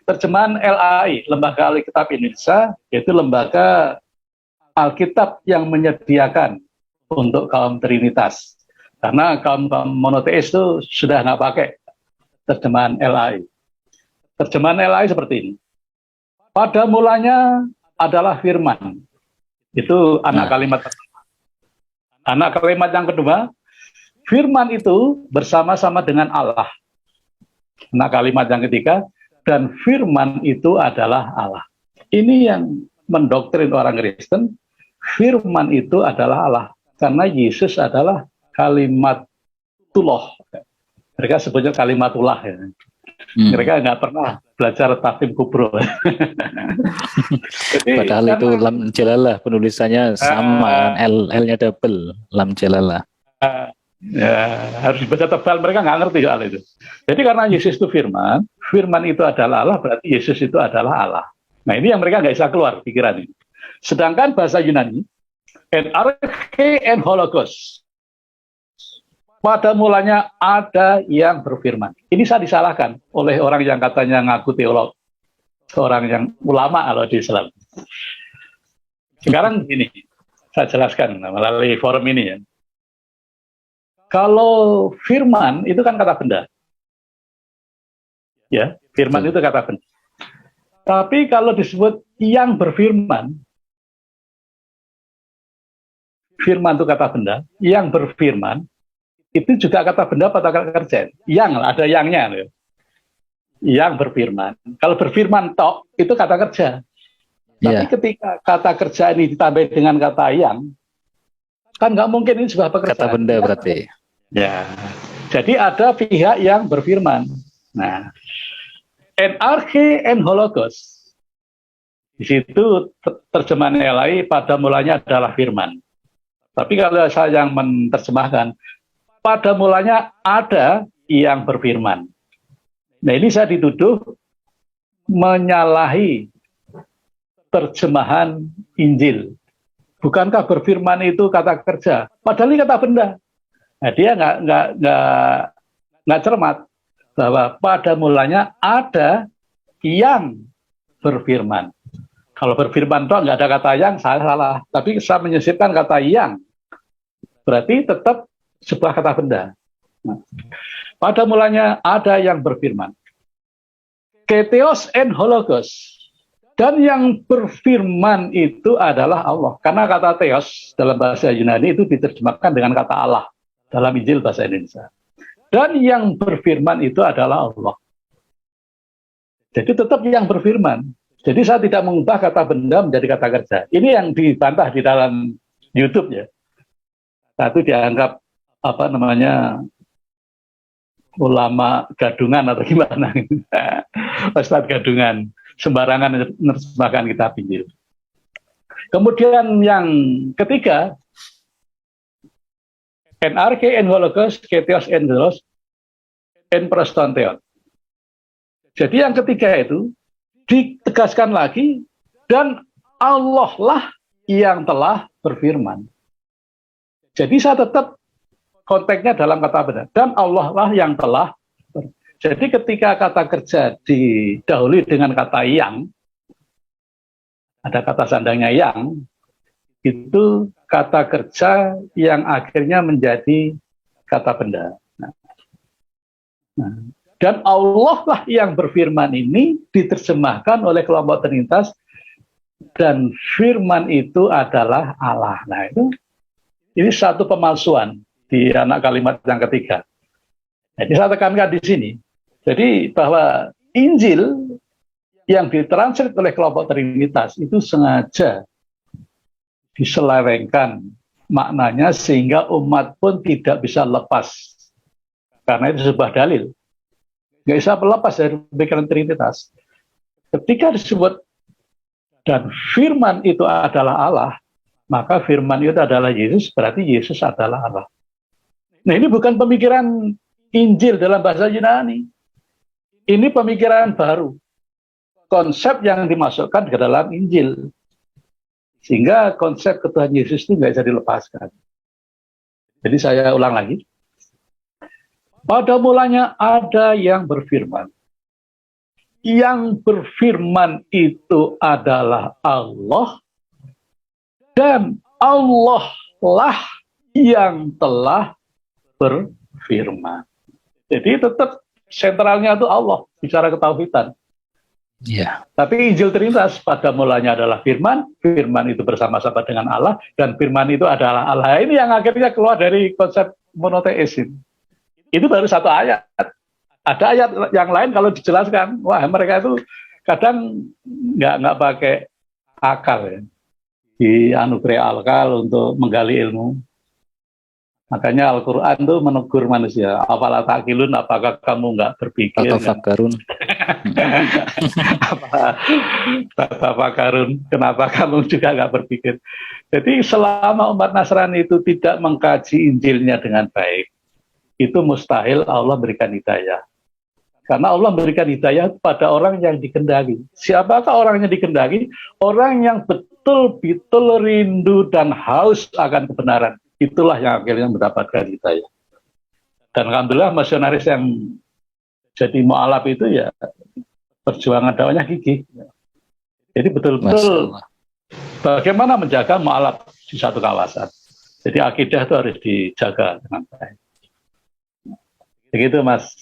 Terjemahan LAI, Lembaga Alkitab Indonesia, yaitu lembaga Alkitab yang menyediakan untuk kaum Trinitas. Karena kaum monoteis itu sudah nggak pakai terjemahan LAI. Terjemahan LAI seperti ini. Pada mulanya adalah firman. Itu anak kalimat pertama. Anak kalimat yang kedua, firman itu bersama-sama dengan Allah. Anak kalimat yang ketiga, dan firman itu adalah Allah. Ini yang mendoktrin orang Kristen, firman itu adalah Allah. Karena Yesus adalah kalimatullah. Mereka sebutnya kalimatullah. Ya. Mereka nggak pernah belajar tafsir kubro. Padahal itu lam jalalah penulisannya sama, L-nya double, lam jalalah. Ya, harus dibaca tebal, mereka nggak ngerti soal itu. Jadi karena Yesus itu firman, firman itu adalah Allah, berarti Yesus itu adalah Allah. Nah ini yang mereka nggak bisa keluar pikiran ini. Sedangkan bahasa Yunani, enarche en hologos, pada mulanya ada yang berfirman. Ini saya disalahkan oleh orang yang katanya ngaku teolog, seorang yang ulama kalau di Islam. Sekarang begini, saya jelaskan melalui forum ini ya. Kalau firman itu kan kata benda. Ya, firman itu kata benda. Tapi kalau disebut yang berfirman, firman itu kata benda, yang berfirman, itu juga kata benda atau kata kerja. Yang, ada yangnya. Loh. Yang berfirman. Kalau berfirman tok, itu kata kerja. Tapi ketika kata kerja ini ditambah dengan kata yang, kan nggak mungkin ini sebuah pekerjaan. Kata benda berarti. Ya, jadi ada pihak yang berfirman. Nah, enarche en hologos. Di situ terjemahan LAI pada mulanya adalah firman. Tapi kalau saya yang menerjemahkan, pada mulanya ada yang berfirman. Nah, ini saya dituduh menyalahi terjemahan Injil. Bukankah berfirman itu kata kerja? Padahal ini kata benda. Nah, dia nggak cermat bahwa pada mulanya ada yang berfirman. Kalau berfirman itu nggak ada kata yang, saya salah. Tapi saya menyisipkan kata yang, berarti tetap sebuah kata benda. Nah, pada mulanya ada yang berfirman. Keteos en hologos. Dan yang berfirman itu adalah Allah. Karena kata theos dalam bahasa Yunani itu diterjemahkan dengan kata Allah. Dalam Injil bahasa Indonesia. Dan yang berfirman itu adalah Allah. Jadi tetap yang berfirman. Jadi saya tidak mengubah kata benda menjadi kata kerja. Ini yang dibantah di dalam YouTube ya. Satu dianggap ulama gadungan atau gimana. Ustadz gadungan. Sembarangan menerjemahkan kitab Injil. Kemudian yang ketiga, enarche en hologos, keteos en teos, en prostonteon. Jadi yang ketiga itu ditegaskan lagi, dan Allah lah yang telah berfirman. Jadi saya tetap konteksnya dalam kata benda, dan Allah lah yang telah. Jadi ketika kata kerja didahului dengan kata yang, ada kata sandangnya yang, itu kata kerja yang akhirnya menjadi kata benda. Dan Allah lah yang berfirman ini diterjemahkan oleh kelompok Trinitas, dan firman itu adalah Allah. Nah ini satu pemalsuan di anak kalimat yang ketiga. Jadi saya tekankan di sini. Jadi bahwa Injil yang ditranslate oleh kelompok Trinitas itu sengaja diselewengkan maknanya sehingga umat pun tidak bisa lepas. Karena itu sebuah dalil. Nggak bisa lepas dari pikiran Trinitas. Ketika disebut dan firman itu adalah Allah, maka firman itu adalah Yesus, berarti Yesus adalah Allah. Nah ini bukan pemikiran Injil dalam bahasa Yunani. Ini pemikiran baru. Konsep yang dimasukkan ke dalam Injil. Sehingga konsep ketuhanan Yesus itu nggak bisa dilepaskan. Jadi saya ulang lagi. Pada mulanya ada yang berfirman. Yang berfirman itu adalah Allah. Dan Allah lah yang telah berfirman. Jadi tetap sentralnya itu Allah, bicara ketauhidan. Yeah. Tapi Injil Trinitas pada mulanya adalah firman, firman itu bersama-sama dengan Allah, dan firman itu adalah Allah. Ini yang akhirnya keluar dari konsep monoteis. Itu baru satu ayat. Ada ayat yang lain kalau dijelaskan, wah mereka itu kadang nggak pakai akal ya, dianugerahi akal untuk menggali ilmu. Makanya Al-Quran tuh menegur manusia, apala takilun, apakah kamu nggak berpikir? Tafakkarun. Tafakarun, kenapa kamu juga nggak berpikir? Jadi selama umat Nasrani itu tidak mengkaji Injilnya dengan baik, itu mustahil Allah berikan hidayah. Karena Allah memberikan hidayah pada orang yang dikehendaki. Siapakah orang yang dikehendaki? Orang yang betul-betul rindu dan haus akan kebenaran. Itulah yang akhirnya mendapatkan hidayah. Dan alhamdulillah misionaris yang jadi mu'alaf itu ya perjuangan dakwahnya gigih. Jadi betul-betul bagaimana menjaga mu'alaf di satu kawasan. Jadi akidah itu harus dijaga dengan baik. Begitu Mas.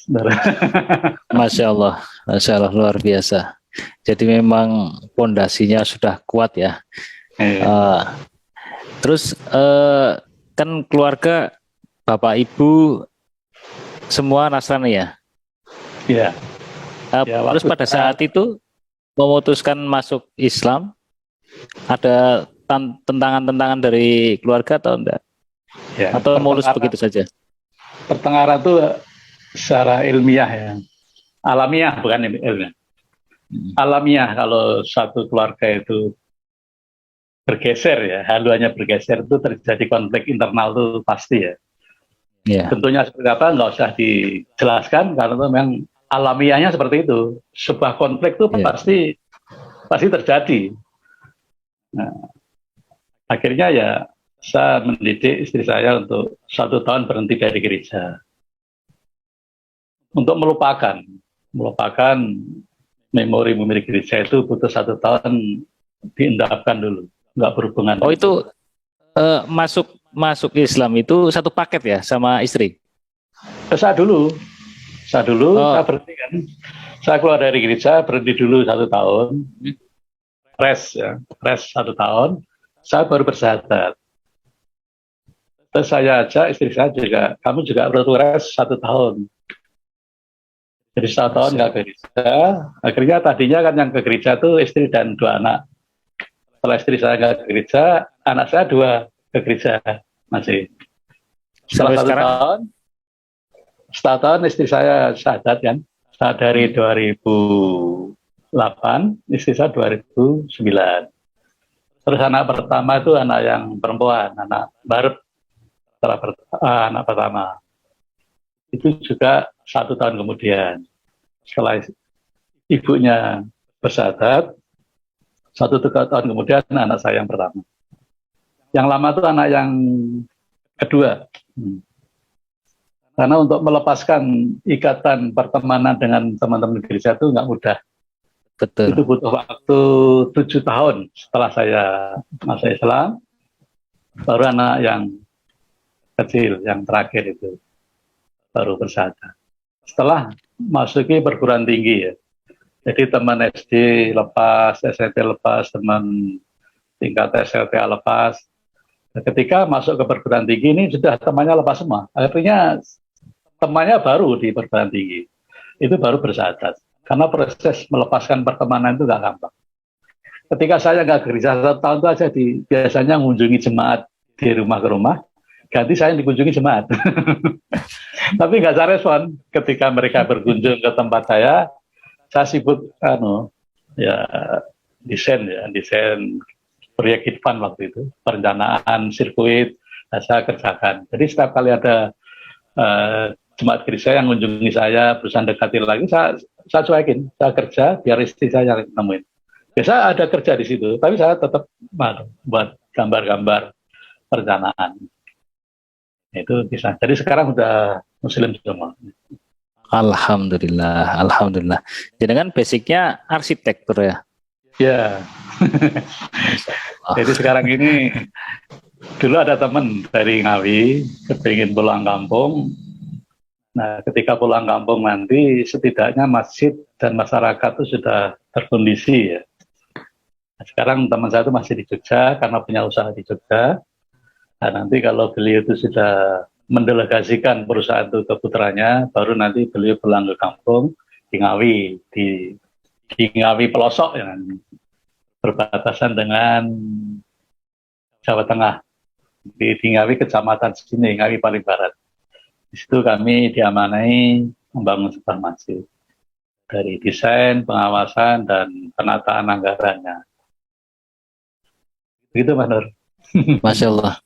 Masya Allah luar biasa. Jadi memang pondasinya sudah kuat ya. Terus kan keluarga Bapak Ibu semua Nasrani ya? Iya. Terus pada saat itu memutuskan masuk Islam, ada tentangan-tentangan dari keluarga atau enggak? Ya, atau mulus begitu saja? Pertengkaran itu secara ilmiah ya, alamiah bukan ilmiah. Alamiah kalau satu keluarga itu bergeser ya, haluannya bergeser itu terjadi konflik internal itu pasti ya. Yeah. Tentunya seperti apa nggak usah dijelaskan karena itu memang alamiahnya seperti itu. Sebuah konflik itu pasti terjadi. Nah, akhirnya ya saya mendidik istri saya untuk 1 tahun berhenti dari gereja untuk melupakan memori gereja itu butuh 1 tahun diendapkan dulu. Nggak berhubungan. Oh itu masuk Islam itu satu paket ya sama istri? Saya dulu saya berhenti kan. Saya keluar dari gereja berhenti dulu 1 tahun, rest 1 tahun. Saya baru bersahadat. Terus saya ajak istri saya juga, kamu juga perlu rest 1 tahun. Jadi 1 tahun nggak ke gereja. Akhirnya tadinya kan yang ke gereja itu istri dan 2 anak. Setelah istri saya nggak ke gereja, anak saya 2 ke gereja masih. Setelah 1 tahun istri saya syahadat kan. Saya dari 2008, istri saya 2009. Terus anak pertama itu anak yang perempuan, anak baru anak pertama. Itu juga 1 tahun kemudian. Setelah ibunya bersyahadat, 1 tahun kemudian anak saya yang pertama. Yang lama itu anak yang kedua. Karena untuk melepaskan ikatan pertemanan dengan teman-teman gereja itu nggak mudah. Betul. Itu butuh waktu 7 tahun setelah saya masuk Islam. Baru anak yang kecil, yang terakhir itu baru bersyahadat. Setelah masuki perguruan tinggi ya. Jadi teman SD lepas, SMP lepas, teman tingkat SLTA lepas. Ketika masuk ke perguruan tinggi ini sudah temannya lepas semua. Akhirnya temannya baru di perguruan tinggi. Itu baru bersyahadat. Karena proses melepaskan pertemanan itu nggak gampang. Ketika saya nggak gereja 1 tahun itu aja biasanya mengunjungi jemaat di rumah ke rumah, ganti saya dikunjungi jemaat. Tapi nggak saya respon ketika mereka berkunjung ke tempat saya sibuk desain proyek Hitfan waktu itu, perencanaan sirkuit saya kerjakan. Jadi setiap kali ada jemaat gereja yang mengunjungi saya, berusaha dekati lagi, saya cuekin, saya kerja biar istri saya yang nemuin. Biasa ada kerja di situ, tapi saya tetap buat gambar-gambar perencanaan. Itu bisa. Jadi sekarang udah Muslim semua. Alhamdulillah. Jadi kan basicnya arsitektur ya? Ya. Jadi sekarang ini dulu ada teman dari Ngawi kepingin pulang kampung. Nah, ketika pulang kampung nanti setidaknya masjid dan masyarakat itu sudah terkondisi ya. Nah, sekarang teman saya itu masih di Jogja karena punya usaha di Jogja. Nah, nanti kalau beliau itu sudah mendelegasikan perusahaan itu ke putranya, baru nanti beliau pulang ke kampung di Ngawi, di Ngawi pelosok ya, berbatasan dengan Jawa Tengah, di Ngawi kecamatan sini, Ngawi paling barat. Di situ kami diamanai membangun sebuah masjid dari desain, pengawasan, dan penataan anggarannya. Begitu, Mas Nur. Masya Allah.